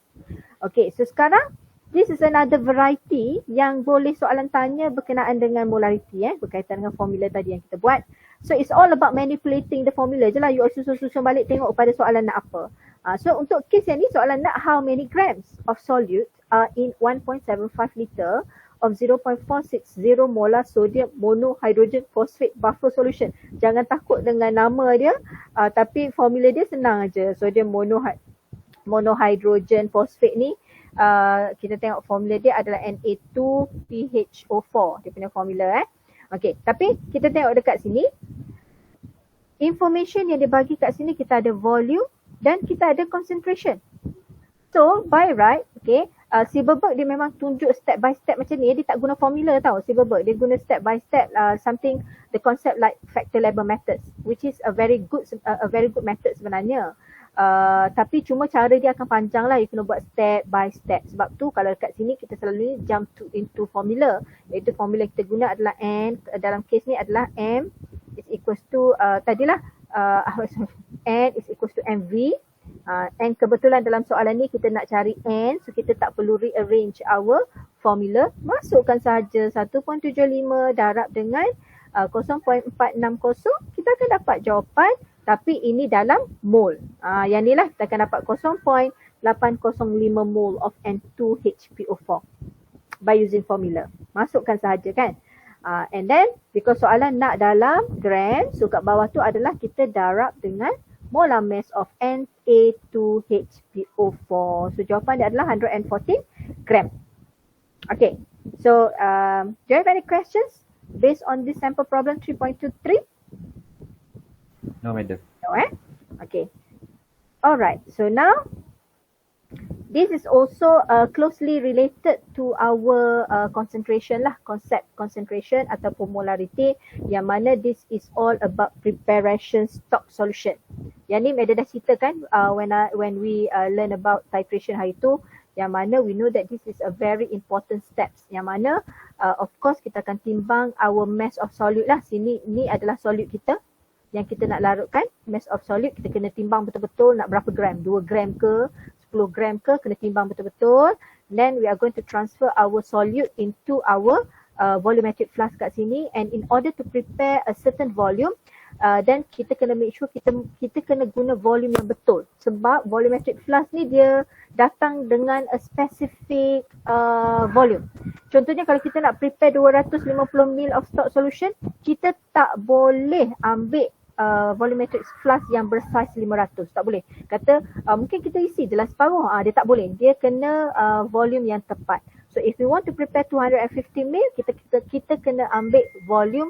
Okay, so sekarang this is another variety yang boleh soalan tanya berkenaan dengan molarity berkaitan dengan formula tadi yang kita buat. So it's all about manipulating the formula je lah. You susun balik tengok pada soalan nak apa. So untuk case yang ni soalan nak how many grams of solute are in 1.75 liter of 0.460 molar sodium monohydrogen phosphate buffer solution. Jangan takut dengan nama dia, tapi formula dia senang aja. Sodium monohydrogen phosphate ni kita tengok formula dia adalah Na2PHO4. Dia punya formula Okay, tapi kita tengok dekat sini. Information yang dia bagi kat sini kita ada volume dan kita ada concentration. So by right, okay, Silverberg dia memang tunjuk step by step macam ni. Dia tak guna formula tau Silverberg. Dia guna step by step something the concept like factor label methods, which is a very good method sebenarnya. Tapi cuma cara dia akan panjang lah. You kena buat step by step. Sebab tu kalau dekat sini kita selalu jump into formula. Iaitu formula yang kita guna adalah N. Dalam case ni adalah M is equals to N is equals to MV. And kebetulan dalam soalan ni kita nak cari N. So kita tak perlu rearrange our formula. Masukkan sahaja 1.75 darab dengan 0.460. Kita akan dapat jawapan. Tapi ini dalam mole. Yang ni lah kita akan dapat 0.805 mole of N2HPO4 by using formula. Masukkan sahaja kan. And then because soalan nak dalam gram, so kat bawah tu adalah kita darab dengan molar mass of Na2HPO4. So jawapan dia adalah 114 gram. Okay. So do you have any questions based on this sample problem 3.23? No, madam. No, Okay. Alright. So now, this is also closely related to our concentration lah. Concept concentration ataupun molarity. Yang mana this is all about preparation stock solution. Yang ni Meda dah cerita kan when we learn about titration hari tu. Yang mana we know that this is a very important steps. Yang mana of course kita akan timbang our mass of solute lah. Sini ni adalah solute kita. yang kita nak larutkan, mass of solute, kita kena timbang betul-betul nak berapa gram, 2 gram ke, 10 gram ke, kena timbang betul-betul. Then we are going to transfer our solute into our volumetric flask kat sini, and in order to prepare a certain volume, then kita kena make sure kita kena guna volume yang betul, sebab volumetric flask ni dia datang dengan a specific volume. Contohnya kalau kita nak prepare 250 ml of stock solution, kita tak boleh ambil volumetric flask yang bersaiz 500, tak boleh. Kata mungkin kita isi jelas separuh, dia tak boleh. Dia kena volume yang tepat. So if we want to prepare 250 ml, kita kena ambil volume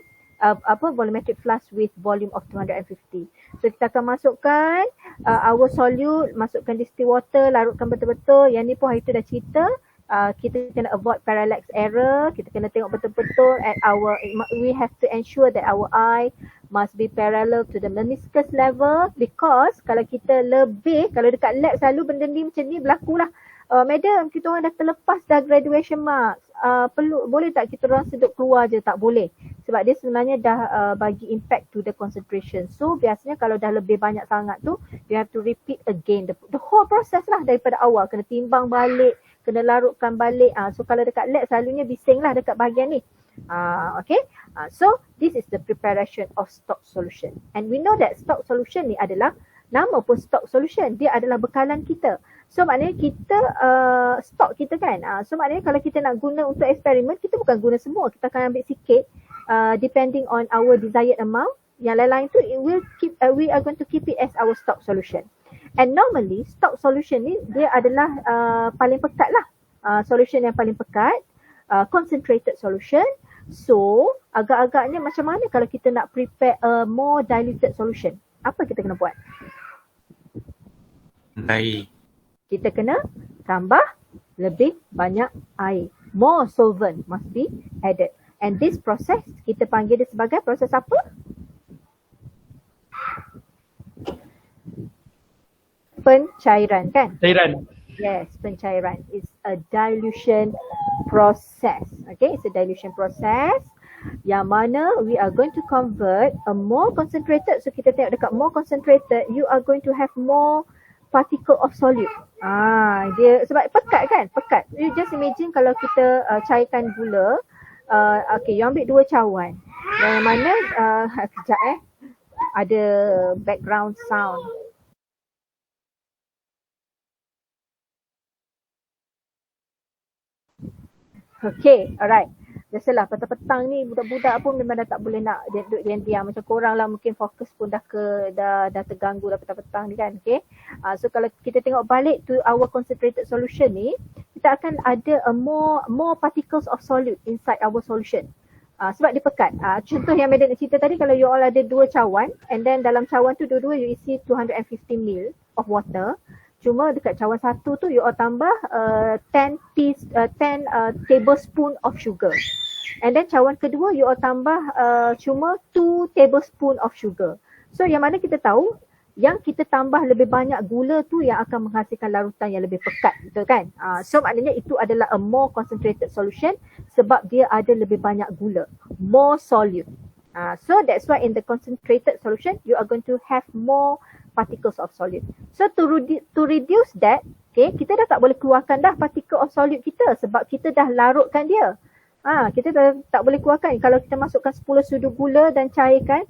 volumetric flask with volume of 250. So kita akan masukkan our solute, masukkan distilled water, larutkan betul-betul. Yang ni pun hari tu dah cerita. Kita kena avoid parallax error. Kita kena tengok betul-betul at we have to ensure that our eye must be parallel to the meniscus level, because kalau kita lebih, kalau dekat lab selalu benda ni macam ni berlaku lah. Madam, kita orang dah terlepas dah graduation marks. Boleh tak kita orang sedut keluar je? Tak boleh. Sebab dia sebenarnya dah bagi impact to the concentration. So biasanya kalau dah lebih banyak sangat tu, you have to repeat again the whole process lah daripada awal. Kena timbang balik, kena larutkan balik. So kalau dekat lab selalunya bising lah dekat bahagian ni. Okay. So this is the preparation of stock solution. And we know that stock solution ni adalah, nama pun stock solution, dia adalah bekalan kita. So maknanya kita stok kita kan. So maknanya kalau kita nak guna untuk eksperimen, kita bukan guna semua. Kita akan ambil sikit depending on our desired amount. Yang lain-lain tu we are going to keep it as our stock solution. And normally stock solution ni dia adalah paling pekat lah. Solution yang paling pekat, concentrated solution. So agak-agaknya macam mana kalau kita nak prepare a more diluted solution? Apa kita kena buat? Air. Kita kena tambah lebih banyak air. More solvent must be added. And this process, kita panggil dia sebagai proses apa? Pencairan kan? Cairan. Yes, pencairan. It's a dilution process. Okay, it's a dilution process yang mana we are going to convert a more concentrated. So kita tengok dekat more concentrated, you are going to have more particle of solute. Dia sebab pekat kan? Pekat. You just imagine kalau kita cairkan gula. Okay, you ambil 2 cawan. Yang mana kejap ada background sound. Okay, alright. Biasalah petang-petang ni budak-budak pun memang dah tak boleh nak duduk diam-diam. Macam korang lah mungkin fokus pun dah terganggu dah petang-petang ni kan. Okay. So kalau kita tengok balik to our concentrated solution ni, kita akan ada a more particles of solute inside our solution. Sebab dia pekat. Contoh yang Madam cerita tadi, kalau you all ada 2 cawan and then dalam cawan tu dua-dua you isi 250 ml of water. Cuma dekat cawan satu tu you all tambah 10 tablespoon of sugar. And then cawan kedua you all tambah cuma 2 tablespoon of sugar. So yang mana kita tahu yang kita tambah lebih banyak gula tu yang akan menghasilkan larutan yang lebih pekat, betul kan? So maknanya itu adalah a more concentrated solution sebab dia ada lebih banyak gula, more solute. So that's why in the concentrated solution you are going to have more particles of solute. So to reduce that, okay, kita dah tak boleh keluarkan dah particle of solute kita sebab kita dah larutkan dia. Kita dah tak boleh keluarkan. Kalau kita masukkan 10 sudu gula dan cairkan,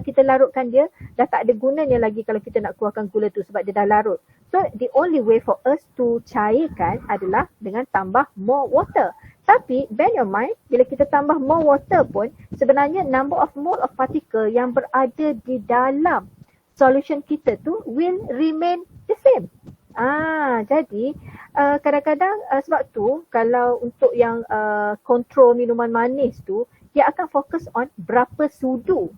kita larutkan dia, dah tak ada gunanya lagi kalau kita nak keluarkan gula tu sebab dia dah larut. So the only way for us to cairkan adalah dengan tambah more water. Tapi bear your mind, bila kita tambah more water pun, sebenarnya number of mole of particle yang berada di dalam solution kita tu will remain the same. Jadi kadang-kadang sebab tu kalau untuk yang kontrol minuman manis tu, dia akan fokus on berapa sudu.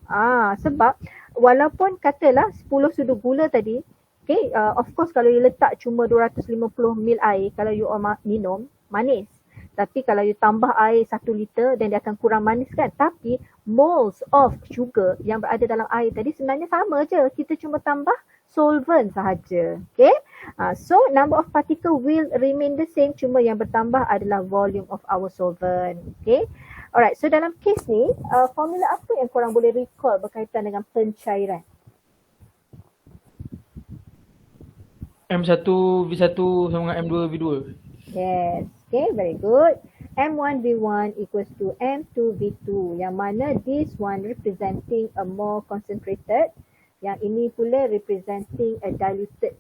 Sebab walaupun katalah 10 sudu gula tadi, okay, of course kalau you letak cuma 250 ml air, kalau you minum manis. Tapi kalau you tambah air 1 liter, then dia akan kurang manis kan. Tapi moles of sugar yang berada dalam air tadi sebenarnya sama je. Kita cuma tambah solvent sahaja. Okay. So number of particle will remain the same. Cuma yang bertambah adalah volume of our solvent. Okay. Alright, so dalam kes ni, formula apa yang korang boleh recall berkaitan dengan pencairan? M1 V1 sama dengan M2 V2. Yes, okay, very good. M1 V1 equals to M2 V2, yang mana this one representing a more concentrated, yang ini pula representing a diluted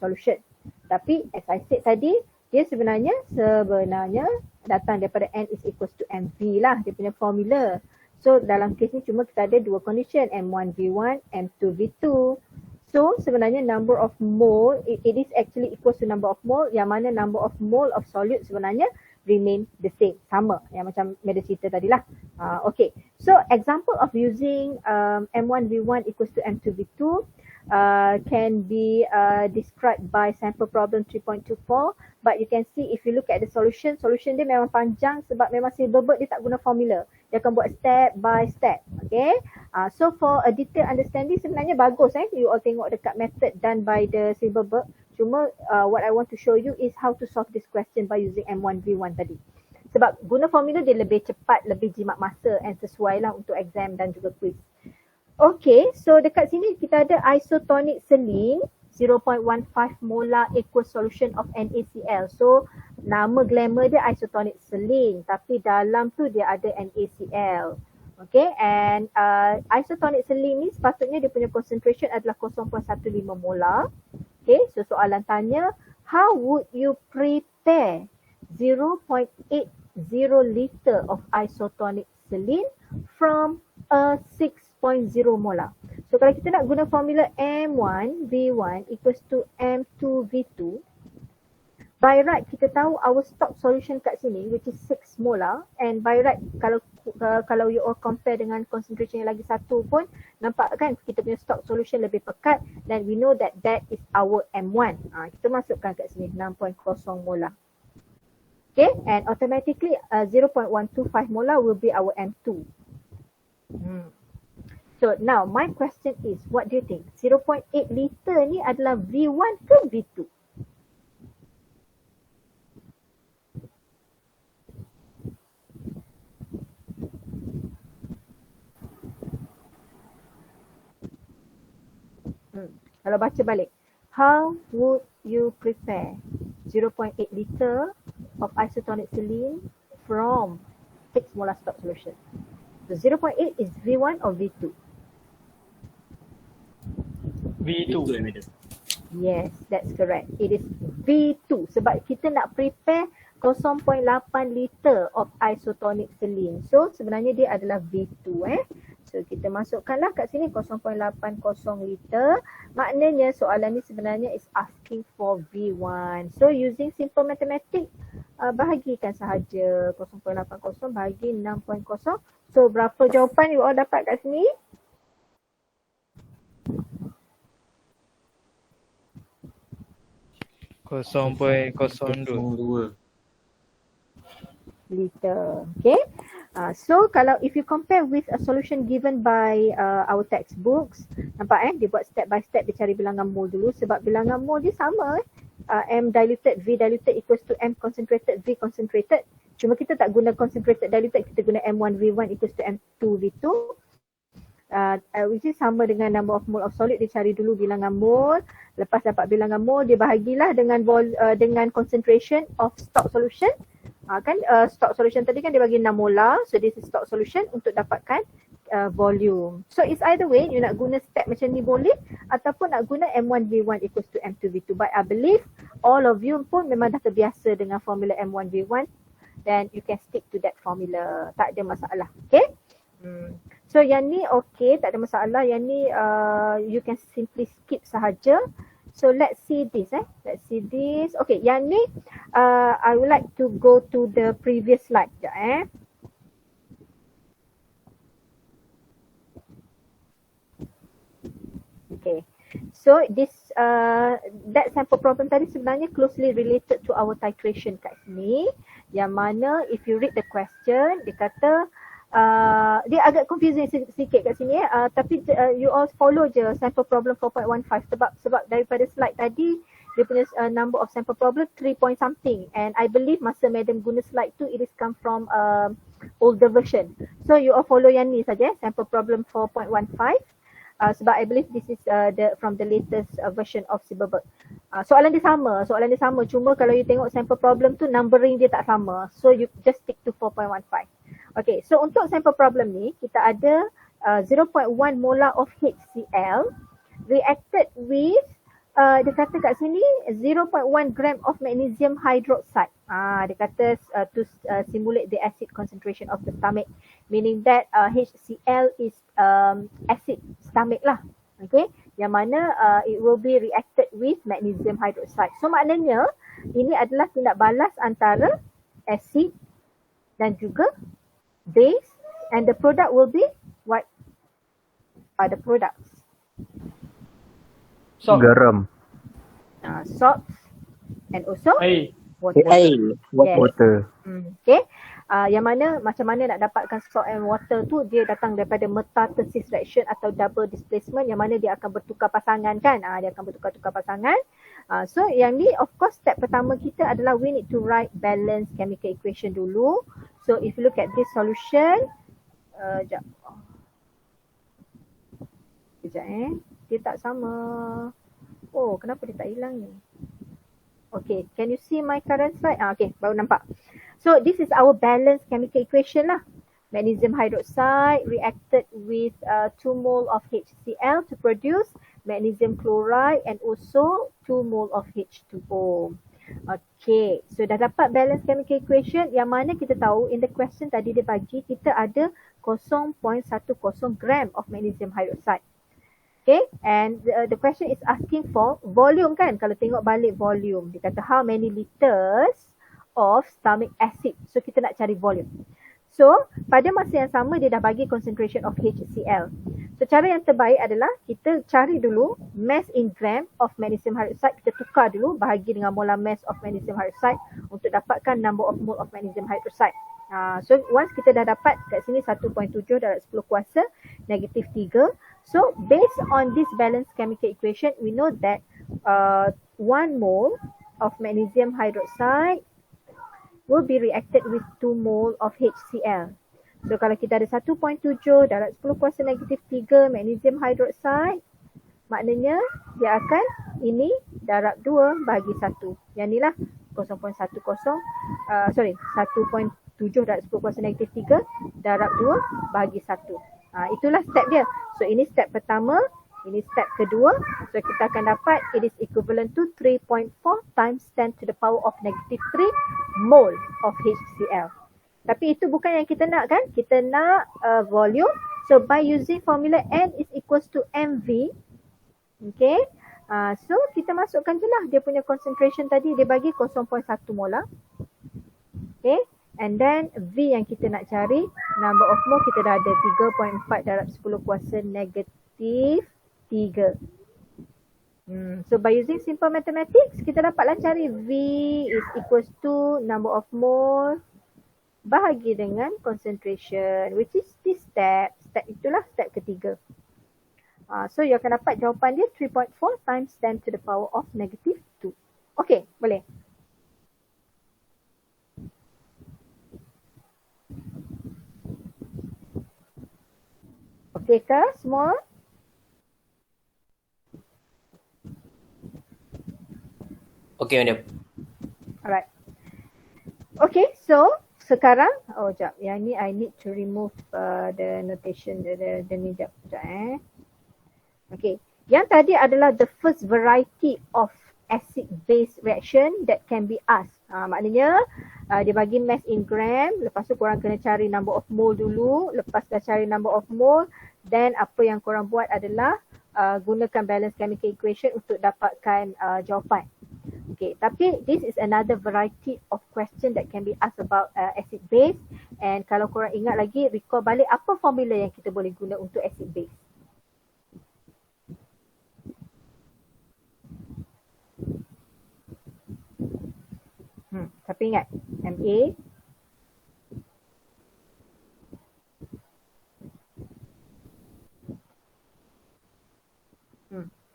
solution. Tapi as I said tadi, dia sebenarnya datang daripada N is equals to MV lah, dia punya formula. So dalam kes ni cuma kita ada dua condition, M1 V1, M2 V2. So sebenarnya number of mole, it is actually equals to number of mole, yang mana number of mole of solute sebenarnya remain the same, sama, yang macam Meda cerita tadi lah. Okay, so example of using M1 V1 equals to M2 V2 can be described by sample problem 3.24, but you can see if you look at the solution dia memang panjang sebab memang Silverbird dia tak guna formula. Dia akan buat step by step. Okay, so for a detailed understanding sebenarnya bagus you all tengok dekat method done by the Silverbird. Cuma what I want to show you is how to solve this question by using M1 V1 tadi. Sebab guna formula dia lebih cepat, lebih jimat masa and sesuai lah untuk exam dan juga quiz. Okay, so dekat sini kita ada isotonic selene 0.15 molar aqueous solution of NaCl. So nama glamour dia isotonic selene, tapi dalam tu dia ada NaCl. Okay, and isotonic selene ni sepatutnya dia punya concentration adalah 0.15 molar. Okay, so soalan tanya, how would you prepare 0.80 liter of isotonic selene from a 6.0 molar? So kalau kita nak guna formula M1 V1 equals to M2 V2, by right kita tahu our stock solution kat sini which is 6 molar, and by right kalau you all compare dengan concentration yang lagi satu pun nampak kan kita punya stock solution lebih pekat, dan we know that that is our M1. Kita masukkan kat sini 6.0 molar. Okay, and automatically 0.125 molar will be our M2. So now my question is, what do you think? 0.8 liter ni adalah V1 ke V2? Kalau baca balik, how would you prepare 0.8 liter of isotonic selene from 6 molar stock solution? So 0.8 is V1 or V2? V2. Yes, that's correct. It is V2 sebab kita nak prepare 0.8 liter of isotonic selene. So sebenarnya dia adalah V2 So kita masukkanlah kat sini 0.80 liter. Maknanya soalan ni sebenarnya is asking for V1. So using simple mathematics, bahagikan sahaja 0.80 bahagi 6.0. So berapa jawapan you all dapat kat sini? Kosong point kosong dua liter. Okay. So kalau if you compare with a solution given by our textbooks, nampak dia buat step by step, dia cari bilangan mole dulu sebab bilangan mole dia sama M diluted V diluted equals to M concentrated V concentrated. Cuma kita tak guna concentrated diluted, kita guna M1 V1 equals to M2 V2. Which is sama dengan number of mole of solid. Dia cari dulu bilangan mole, lepas dapat bilangan mole dia bahagilah dengan concentration of stock solution. Stock solution tadi kan dia bagi 6 molar, so this is stock solution untuk dapatkan volume. So it's either way, you nak guna step macam ni boleh ataupun nak guna M1 V1 equals to M2 V2. But I believe all of you pun memang dah terbiasa dengan formula M1 V1, then you can stick to that formula, tak ada masalah. Okay. So yang ni okay, tak ada masalah. Yang ni you can simply skip sahaja. So let's see this Let's see this. Okay, yang ni I would like to go to the previous slide sekejap Okay. So this that sample problem tadi sebenarnya closely related to our titration kat sini. Yang mana if you read the question, dia kata dia agak confusing sikit kat sini tapi you all follow je sample problem 4.15 sebab daripada slide tadi dia punya number of sample problem 3 point something, and I believe masa madam guna slide tu it is come from older version. So you all follow yang ni saja, sample problem 4.15. Sebab I believe this is from the latest version of Silverberg. Soalan dia sama, cuma kalau you tengok sample problem tu numbering dia tak sama. So you just stick to 4.15. Okay, so untuk sample problem ni kita ada 0.1 molar of HCl reacted with dia kata kat sini 0.1 gram of magnesium hydroxide. Dia kata to simulate the acid concentration of the stomach, meaning that HCl is acid stomach lah. Okay, yang mana it will be reacted with magnesium hydroxide. So maknanya ini adalah tindak balas antara acid dan juga base, and the product will be what are the products? Salt. Garam. Salts and also Air. water. Yes. Water. Okay. Yang mana macam mana nak dapatkan salt and water tu, dia datang daripada metathesis reaction atau double displacement, yang mana dia akan bertukar pasangan kan. Dia akan bertukar-tukar pasangan. So yang ni of course step pertama kita adalah we need to write balance chemical equation dulu. So if you look at this solution, Sekejap dia tak sama. Oh, kenapa dia tak hilang ni? Okay, can you see my current slide? Okay, baru nampak. So this is our balanced chemical equation lah. Magnesium hydroxide reacted with 2 mole of HCl to produce magnesium chloride and also 2 mole of H2O. Okay, so dah dapat balance chemical equation, yang mana kita tahu in the question tadi dia bagi kita ada 0.10 gram of magnesium hydroxide. Okay, and the question is asking for volume kan. Kalau tengok balik volume, dia kata how many liters of stomach acid. So kita nak cari volume. So pada masa yang sama dia dah bagi concentration of HCl. So cara yang terbaik adalah kita cari dulu mass in gram of magnesium hydroxide. Kita tukar dulu, bahagi dengan molar mass of magnesium hydroxide untuk dapatkan number of mole of magnesium hydroxide. So once kita dah dapat kat sini 1.7 darab 10 kuasa negatif 3. So based on this balanced chemical equation, we know that 1 mole of magnesium hydroxide will be reacted with 2 mole of HCl. So kalau kita ada 1.7 darab 10 kuasa negatif 3 magnesium hydroxide, maknanya dia akan ini darab 2 bahagi 1. Yang ni lah 1.7 darab 10 kuasa negatif 3 darab 2 bahagi 1. Itulah step dia. So ini step pertama, ini step kedua. So kita akan dapat it is equivalent to 3.4 times 10 to the power of negative 3 mole of HCl. Tapi itu bukan yang kita nak kan? Kita nak volume. So by using formula N is equals to MV. Okay. So kita masukkan je lah dia punya concentration tadi. Dia bagi 0.1 molar. Okay. And then V yang kita nak cari, number of mole kita dah ada 3.4 darab 10 kuasa negatif 3. So by using simple mathematics, kita dapatlah cari V is equals to number of mole bahagi dengan concentration, which is this step. Step itulah step ketiga. So you akan dapat jawapan dia 3.4 times 10 to the power of negative 2. Okay, boleh? Okay ke semua? Okay, madam. Alright. Okay, so sekarang, jap, yang ni I need to remove the notation, the ni jap, Okay, yang tadi adalah the first variety of acid-base reaction that can be asked. Maknanya dia bagi mass in gram, lepas tu korang kena cari number of mole dulu, lepas dah cari number of mole, then apa yang korang buat adalah gunakan balance chemical equation untuk dapatkan jawapan. Okay, tapi this is another variety of question that can be asked about acid base, and kalau korang ingat lagi, recall balik apa formula yang kita boleh guna untuk acid base. Tapi ingat, MA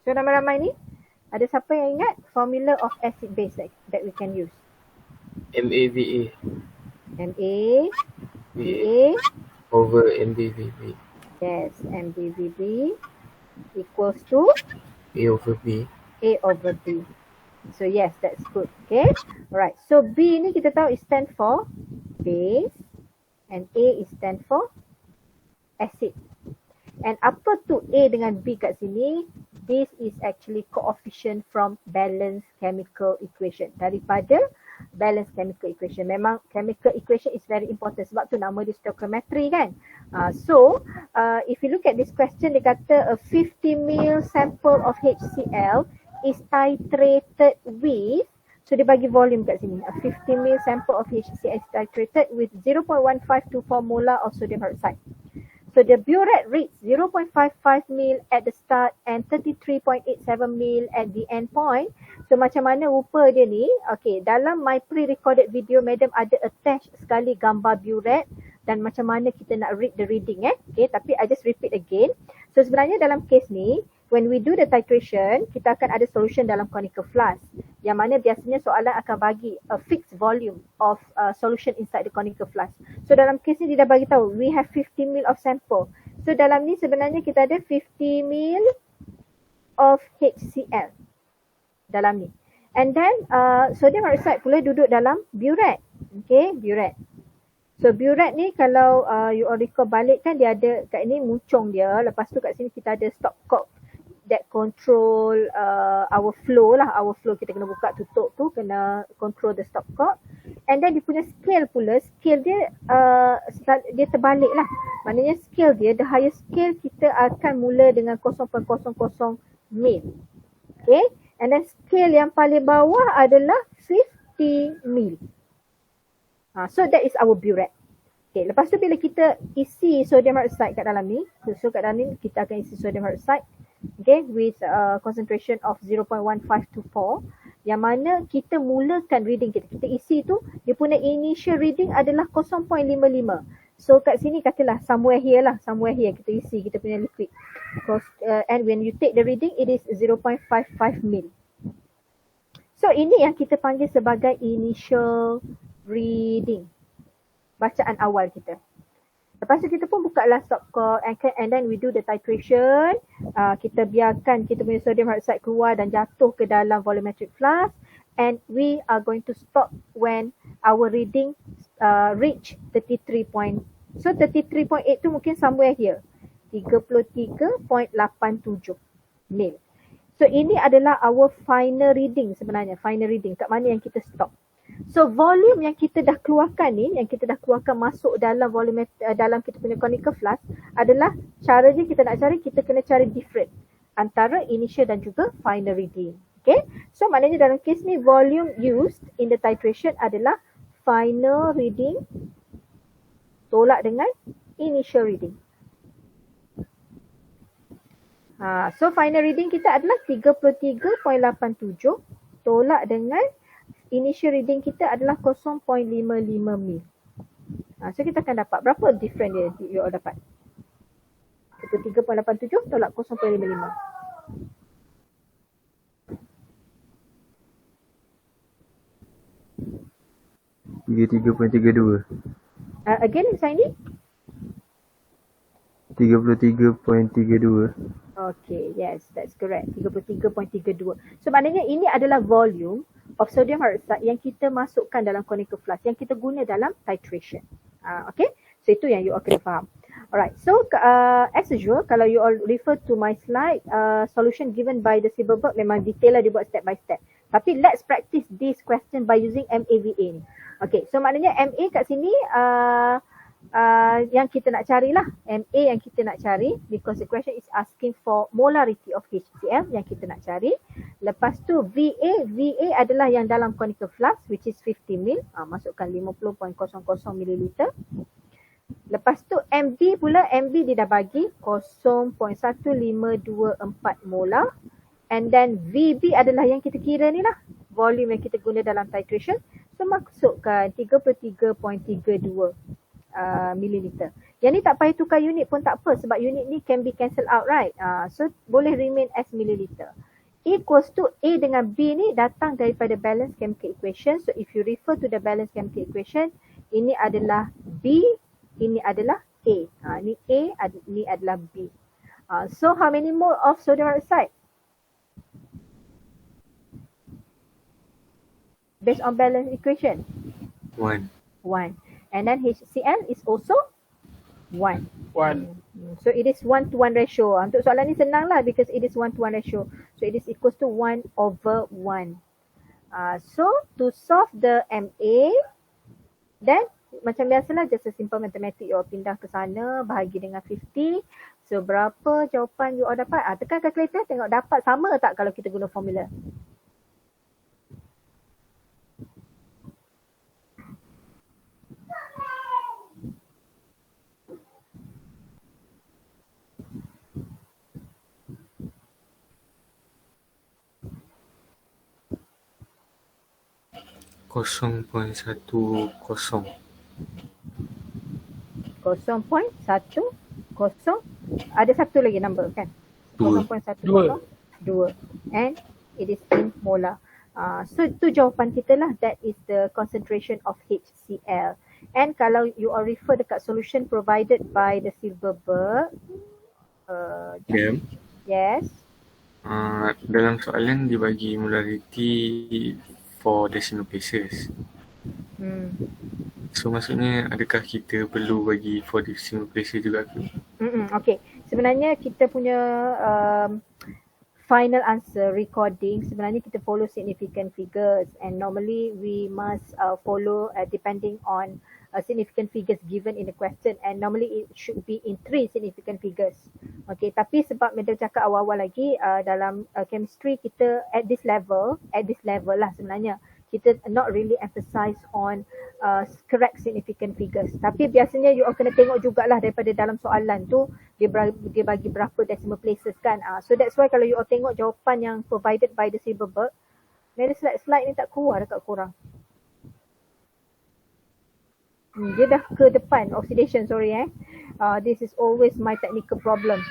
so ramai-ramai ni Ada siapa yang ingat formula of acid base that we can use? MAVA. MA, VA VA, over MBVB. yes, MBVB equals to A over B. A over B. So yes, that's good. Okay. Alright. So B ni kita tahu it stand for base and A is stand for acid. And apa tu A dengan B kat sini? This is actually coefficient from balanced chemical equation. Daripada balanced chemical equation. Memang chemical equation is very important sebab tu nama dia stoichiometry kan. So if you look at this question, dia kata a 50 ml sample of HCl is titrated with, so dia bagi volume kat sini. A 50 ml sample of HCl is titrated with 0.1524 molar of sodium hydroxide. So the burette reads 0.55 ml at the start and 33.87 ml at the end point. So macam mana rupa dia ni? Okay, dalam my pre-recorded video, madam ada attach sekali gambar burette dan macam mana kita nak read the reading Okay, tapi I just repeat again. So sebenarnya dalam case ni, when we do the titration, kita akan ada solution dalam conical flask. Yang mana biasanya soalan akan bagi a fixed volume of solution inside the conical flask. So dalam case ni dia dah bagi tahu, we have 50 ml of sample. So dalam ni sebenarnya kita ada 50 ml of HCl dalam ni. And then sodium hydroxide pula duduk dalam burette. Okay, burette. So burette ni kalau you all recall balik kan, dia ada kat ni muncung dia. Lepas tu kat sini kita ada stopcock that control our flow lah. Our flow kita kena buka tutup tu, kena control the stopcock. And then dia punya scale pula, scale dia dia terbalik lah. Maknanya scale dia, the highest scale kita akan mula dengan 0.00 mil. Okay. And then scale yang paling bawah adalah 50 mil. So that is our burette. Okay, lepas tu bila kita isi sodium hydroxide kat dalam ni, so kat dalam ni kita akan isi sodium hydroxide, okay, with concentration of 0.1524, yang mana kita mulakan reading kita. Kita isi tu, dia punya initial reading adalah 0.55. So kat sini katalah somewhere here kita isi kita punya liquid. And when you take the reading, it is 0.55 mil. So ini yang kita panggil sebagai initial reading. Bacaan awal kita. Lepas tu kita pun buka lah stopcock and then we do the titration. Kita biarkan kita punya sodium hydroxide keluar dan jatuh ke dalam volumetric flask. And we are going to stop when our reading reach 33 point. So 33.8 tu mungkin somewhere here. 33.87 mil. So ini adalah our final reading sebenarnya. Final reading. Kat mana yang kita stop. So volume yang kita dah keluarkan ni, yang kita dah keluarkan masuk dalam volume dalam kita punya conical flask adalah cara je kita nak cari, kita kena cari different antara initial dan juga final reading. Okay, so maknanya dalam case ni volume used in the titration adalah final reading tolak dengan initial reading. So final reading kita adalah 33.87 tolak dengan initial reading kita adalah 0.55 mil. So kita akan dapat berapa different dia you all dapat. 33.87 tolak 0.55. 33.32. Again sign ni? 33.32. Okay, yes, that's correct. 33.32. So maknanya ini adalah volume of sodium hydroxide yang kita masukkan dalam conical flask, yang kita guna dalam titration. Okay, so itu yang you all kena faham. Alright, so as usual, kalau you all refer to my slide, solution given by the Silberberg memang detail lah, dia buat step by step. Tapi let's practice this question by using MAVA ni. Okay, so maknanya MA kat sini yang kita nak carilah, MA yang kita nak cari, because the question is asking for molarity of HCl yang kita nak cari. Lepas tu VA adalah yang dalam conical flask which is 50 ml, masukkan 50.00 ml. Lepas tu MB pula, MB dia dah bagi 0.1524 molar. And then VB adalah yang kita kira ni lah, volume yang kita guna dalam titration. So masukkan 33.32 mililiter. Yang ni tak payah tukar unit pun tak apa sebab unit ni can be cancel out, right? So boleh remain as mililiter. equals to A dengan B ni datang daripada balance chemical equation. So if you refer to the balance chemical equation, ini adalah B, ini adalah A. Ni A, ni adalah B. So how many mole of sodium hydroxide? Based on balance equation? 1. 1. And then HCl is also 1. 1. So it is 1-to-1 ratio. Untuk soalan ni senang lah because it is 1-to-1 ratio. So it is equals to 1/1. So to solve the MA, then macam biasalah just a simple mathematics. You all pindah ke sana, bahagi dengan 50. So berapa jawapan you all dapat? Tekan calculator tengok dapat sama tak kalau kita guna formula. Kosong. 0.10. Ada satu lagi number kan? 2. 0.10. 2. And it is in molar. So itu jawapan kita lah. That is the concentration of HCl. And kalau you all refer dekat solution provided by the Silverberg. Yes. Dalam soalan dibagi molarity for decimal places. So maksudnya adakah kita perlu bagi for decimal places juga ke? Okay. Sebenarnya kita punya final answer recording sebenarnya kita follow significant figures and normally we must follow depending on significant figures given in the question and normally it should be in 3 significant figures. Okay, tapi sebab Madam cakap awal-awal lagi dalam chemistry kita at this level lah sebenarnya kita not really emphasize on correct significant figures. Tapi biasanya you all kena tengok jugalah daripada dalam soalan tu dia bagi berapa decimal places kan. So that's why kalau you all tengok jawapan yang provided by the Silverberg, dari slide ni tak keluar dekat korang. Dia dah ke depan oxidation, sorry this is always my technical problem.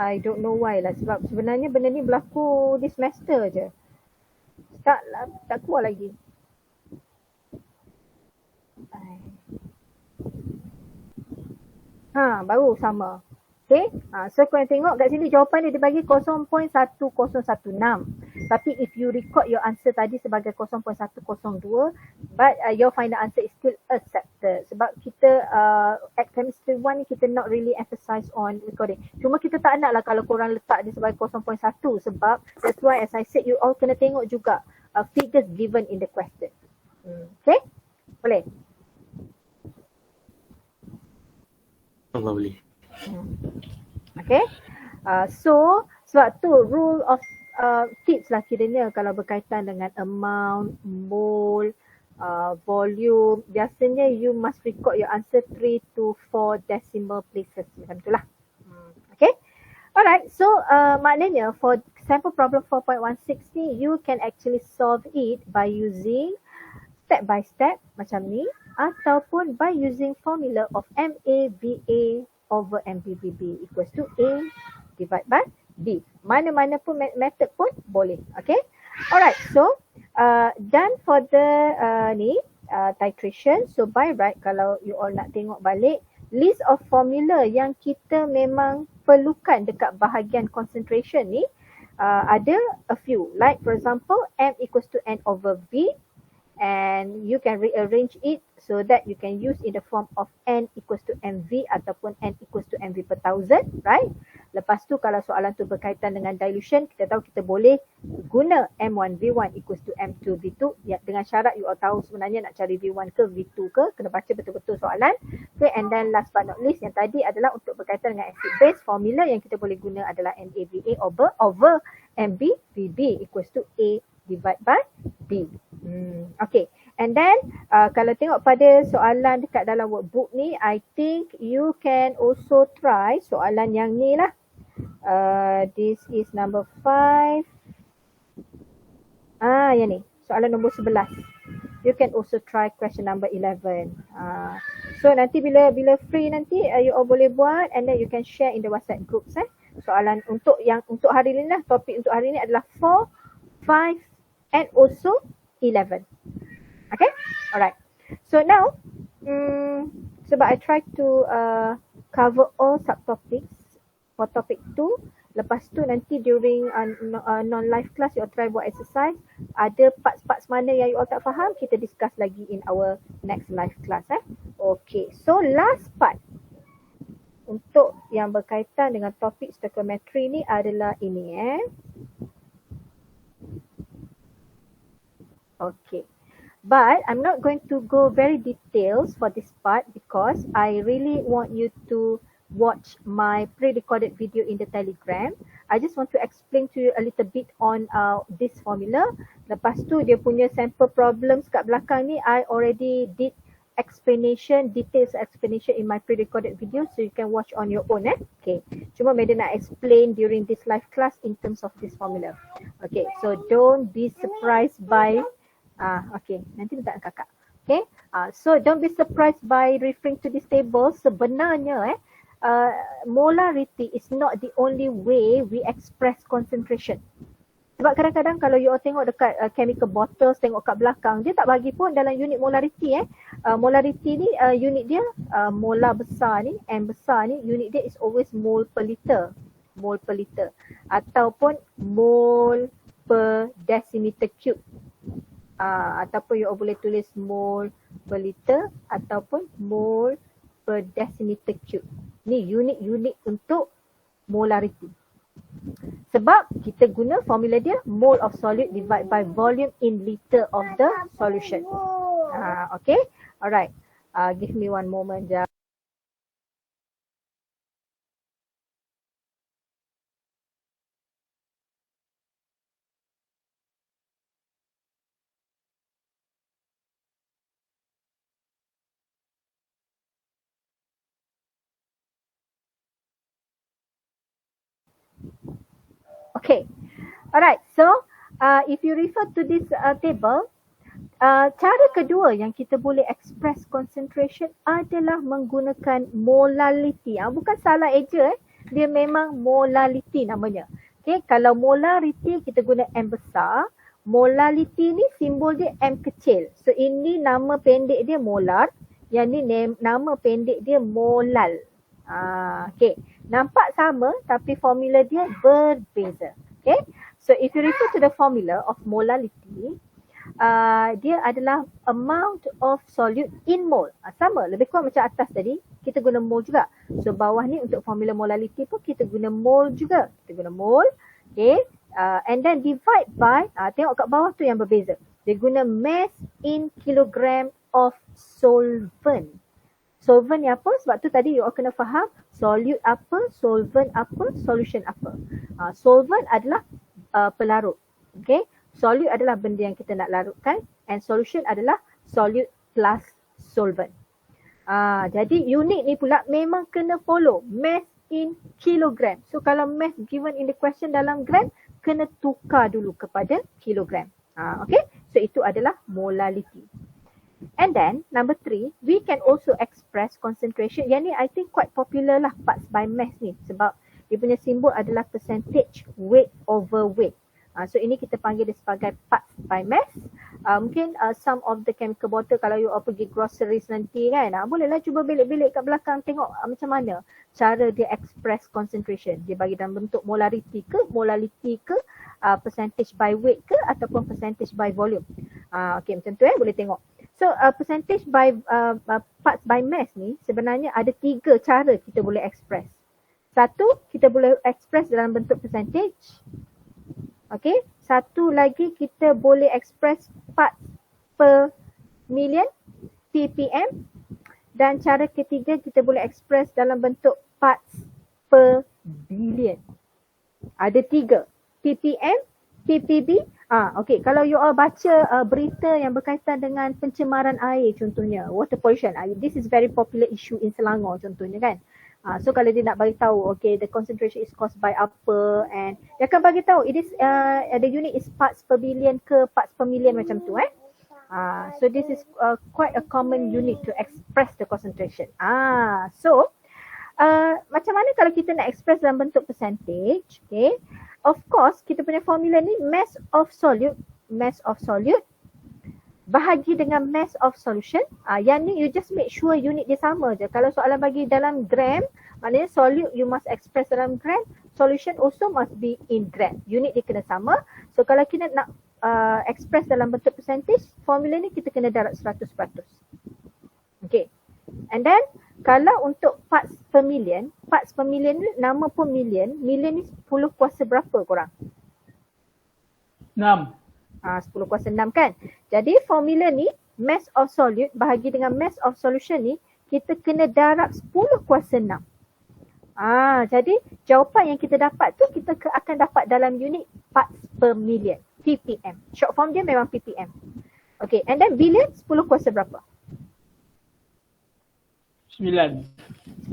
I don't know why lah sebab sebenarnya benda ni berlaku di semester je. Tak keluar lagi. Baru sama. Okay, so korang tengok kat sini jawapan dia bagi 0.1016. Tapi if you record your answer tadi sebagai 0.102, but your final answer is still accepted. Sebab kita at chemistry 1 ni kita not really emphasize on recording. Cuma kita tak nak lah kalau korang letak dia sebagai 0.1 sebab that's why as I said you all kena tengok juga figures given in the question. Okay, boleh? Allah boleh. Okay, so sebab tu rule of tips lah kiranya kalau berkaitan dengan amount, mole, volume, biasanya you must record your answer 3 to 4 decimal places macam tu lah. Okay, alright, so maknanya for sample problem 4.16 ni you can actually solve it by using step by step macam ni ataupun by using formula of MAVA over MBVB equals to A divided by B. Mana-mana pun method pun boleh. Okay. Alright. So done for the titration. So by right kalau you all nak tengok balik list of formula yang kita memang perlukan dekat bahagian concentration ni ada a few. Like for example M equals to N over V. And you can rearrange it so that you can use in the form of N equals to MV ataupun N equals to MV per thousand, right? Lepas tu kalau soalan tu berkaitan dengan dilution, kita tahu kita boleh guna M1V1 equals to M2V2 ya, dengan syarat you all tahu sebenarnya nak cari V1 ke V2 ke, kena baca betul-betul soalan. Okay, and then last but not least yang tadi adalah untuk berkaitan dengan acid base, formula yang kita boleh guna adalah NaVA over MbVb equals to A divided by B. Okay, and then kalau tengok pada soalan dekat dalam workbook ni, I think you can also try soalan yang ni lah. This is number 5. Yang ni, soalan nombor 11. you can also try question number 11. So nanti bila free nanti you all boleh buat and then you can share in the WhatsApp groups soalan untuk hari ni lah, topik untuk hari ni adalah 4, 5 and also 11. Okay, alright. So now sebab I try to cover all subtopics for topic 2. Lepas tu nanti during non-live class you all try buat exercise. Ada parts-parts mana yang you all tak faham, kita discuss lagi in our next live class. Okay, so last part untuk yang berkaitan dengan topik stoichiometry ni adalah ini Okay. But I'm not going to go very details for this part because I really want you to watch my pre-recorded video in the Telegram. I just want to explain to you a little bit on this formula. Lepas tu dia punya sample problems kat belakang ni I already did details explanation in my pre-recorded video, so you can watch on your own. Okay. Cuma Madam nak explain during this live class in terms of this formula. Okay, so don't be surprised by okay, nanti minta kakak. Okay, so don't be surprised by referring to this table. Sebenarnya molarity is not the only way we express concentration. Sebab kadang-kadang kalau you all tengok dekat chemical bottles, tengok kat belakang, dia tak bagi pun dalam unit molarity. Molarity ni unit dia molar besar ni, M besar ni, unit dia is always mole per liter. Mole per liter. Ataupun mole per decimeter cube. Ataupun you all boleh tulis mole per liter ataupun mole per decimeter cube. Ni unit-unit untuk molarity. Sebab kita guna formula dia mole of solute divide by volume in liter of the solution. Okay, alright. Give me one moment je. Okay, alright. So if you refer to this table, cara kedua yang kita boleh express concentration adalah menggunakan molality. Bukan salah eja, dia memang molality namanya. Okay, kalau molarity kita guna M besar, molality ni simbol dia M kecil. So ini nama pendek dia molar, yang ni nama pendek dia molal. Okay, nampak sama tapi formula dia berbeza. Okay, so if you refer to the formula of molality, dia adalah amount of solute in mole. Sama, lebih kurang macam atas tadi, kita guna mole juga. So bawah ni untuk formula molality pun kita guna mole juga. Kita guna mole, okay, and then divide by, tengok kat bawah tu yang berbeza. Dia guna mass in kilogram of solvent. Solvent ni apa? Sebab tu tadi you all kena faham solute apa, solvent apa, solution apa. Solvent adalah pelarut. Okay. Solute adalah benda yang kita nak larutkan and solution adalah solute plus solvent. Jadi unit ni pula memang kena follow mass in kilogram. So kalau mass given in the question dalam gram, kena tukar dulu kepada kilogram. Okay. So itu adalah molality. And then number 3, we can also express concentration. Yang ni I think quite popular lah, parts by mass ni. Sebab dia punya simbol adalah percentage weight over weight. So ini kita panggil dia sebagai parts by mass. Mungkin some of the chemical bottle kalau you all pergi groceries nanti kan, bolehlah cuba belik-belik kat belakang tengok macam mana cara dia express concentration. Dia bagi dalam bentuk molarity ke, molality ke, percentage by weight ke ataupun percentage by volume. Okay, macam tu boleh tengok. So percentage by parts by mass ni sebenarnya ada 3 cara kita boleh express. Satu, kita boleh express dalam bentuk percentage. Okay, satu lagi kita boleh express parts per million, ppm. Dan cara ketiga kita boleh express dalam bentuk parts per billion. Ada 3, ppm, ppb. Okay, kalau you all baca berita yang berkaitan dengan pencemaran air contohnya, water pollution. This is very popular issue in Selangor contohnya kan. So kalau dia nak bagi tahu, okay, the concentration is caused by apa, and dia akan bagi tahu it is the unit is parts per billion ke parts per million macam tu So this is quite a common unit to express the concentration. So macam mana kalau kita nak express dalam bentuk percentage, okay? Of course, kita punya formula ni mass of solute bahagi dengan mass of solution. Yang ni you just make sure unit dia sama je. Kalau soalan bagi dalam gram, maknanya solute you must express dalam gram, solution also must be in gram. Unit dia kena sama. So kalau kita nak express dalam bentuk percentage, formula ni kita kena darab 100%. Okay. And then kalau untuk parts per million ni nama pun million ni 10 kuasa berapa korang? 6. 10 kuasa 6 kan? Jadi formula ni mass of solute bahagi dengan mass of solution ni kita kena darab 10 kuasa 6. Jadi jawapan yang kita dapat tu kita akan dapat dalam unit parts per million, ppm. Short form dia memang ppm. Okay, and then billion 10 kuasa berapa? 9.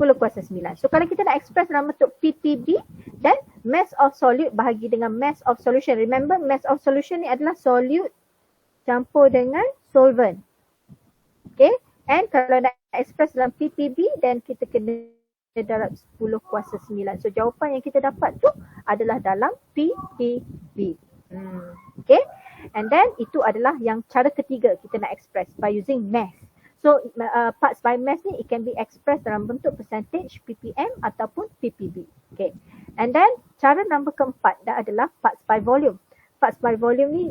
10 kuasa 9. So kalau kita nak express dalam bentuk ppb, then mass of solute bahagi dengan mass of solution. Remember, mass of solution ni adalah solute campur dengan solvent. Okay, and kalau nak express dalam ppb, then kita kena darab 10 kuasa 9. So jawapan yang kita dapat tu adalah dalam ppb. Okay, and then itu adalah yang cara ketiga kita nak express by using mass. So parts by mass ni it can be expressed dalam bentuk percentage ppm ataupun ppb. Okay, and then cara nombor keempat adalah parts by volume. Parts by volume ni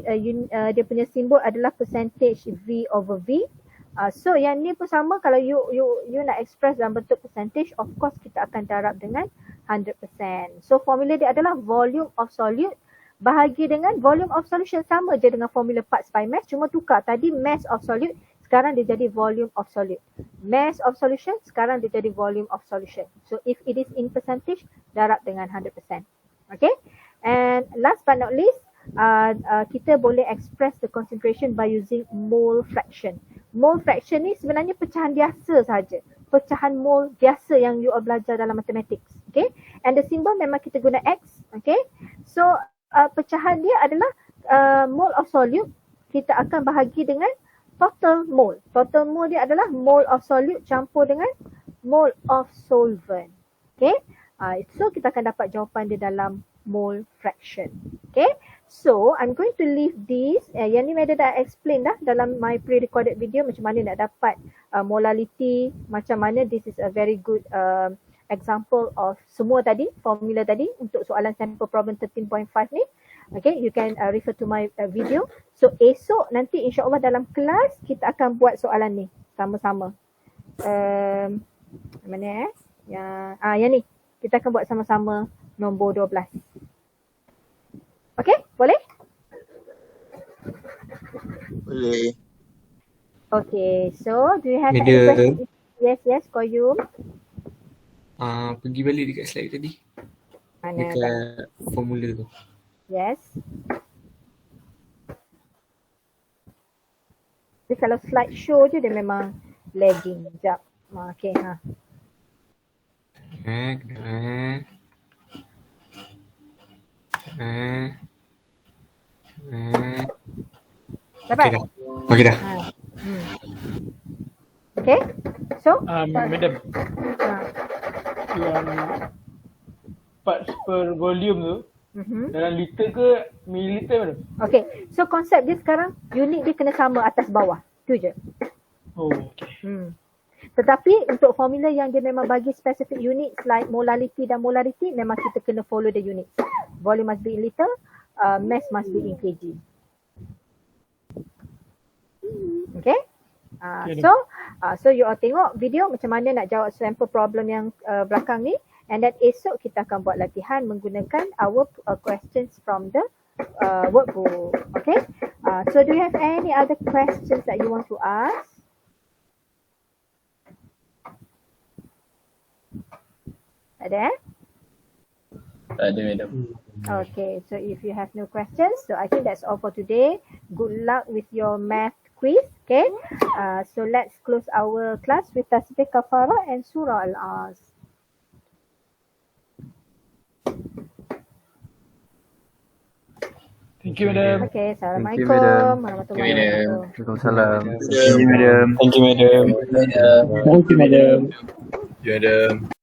dia punya simbol adalah percentage V over V. So yang ni pun sama, kalau you nak express dalam bentuk percentage, of course kita akan darab dengan 100%. So formula dia adalah volume of solute bahagi dengan volume of solution, sama je dengan formula parts by mass, cuma tukar. Tadi mass of solute, sekarang dia jadi volume of solute. Mass of solution, sekarang dia jadi volume of solution. So if it is in percentage, darab dengan 100%. Okay, and last but not least, kita boleh express the concentration by using mole fraction. Mole fraction ni sebenarnya pecahan biasa saja. Pecahan mole biasa yang you belajar dalam mathematics. Okay, and the symbol memang kita guna X. Okay, so pecahan dia adalah mole of solute. Kita akan bahagi dengan total mole. Total mole dia adalah mole of solute campur dengan mole of solvent. Okay, so kita akan dapat jawapan dia dalam mole fraction. Okay, so I'm going to leave this. Yang ni Meda dah explain dah dalam my pre-recorded video macam mana nak dapat molality, macam mana. This is a very good example of semua tadi, formula tadi untuk soalan sample problem 13.5 ni. Okay, you can refer to my video. So esok nanti insyaAllah dalam kelas kita akan buat soalan ni sama-sama. Mana yang ni kita akan buat sama-sama nombor 12. Okay, boleh? Boleh. Okay, so do you have any Ada. questions? Yes, Koyum. Pergi balik dekat slide tadi. Mana? Dekat formula tu. Yes. Jadi kalau slide show je dia memang lagging. Sekejap. Okay, Dapat? Okay dah. Okay dah. Okay. So, Madam, yang parts per volume tu dalam liter ke mililiter madam? okay. So konsep dia sekarang unit dia kena sama atas bawah. Tu je. Oh, okay. Tetapi untuk formula yang dia memang bagi specific unit like molality dan molarity, memang kita kena follow the unit. Volume must be in liter, mass must be in kg. Okay? So you all tengok video macam mana nak jawab sample problem yang belakang ni, and then esok kita akan buat latihan menggunakan our questions from the workbook. Okay? So do you have any other questions that you want to ask? Ada? Tak ada madam. Okay, so if you have no questions, so I think that's all for today. Good luck with your math quiz. Okay, so let's close our class with tasbih kafarah and surah al-as. Thank you, madam. Okay, madam. Assalamualaikum warahmatullahi wabarakatuh. Waalaikumsalam. Thank you, madam. Thank you, madam. Madam. Thank you, madam. Thank you, madam.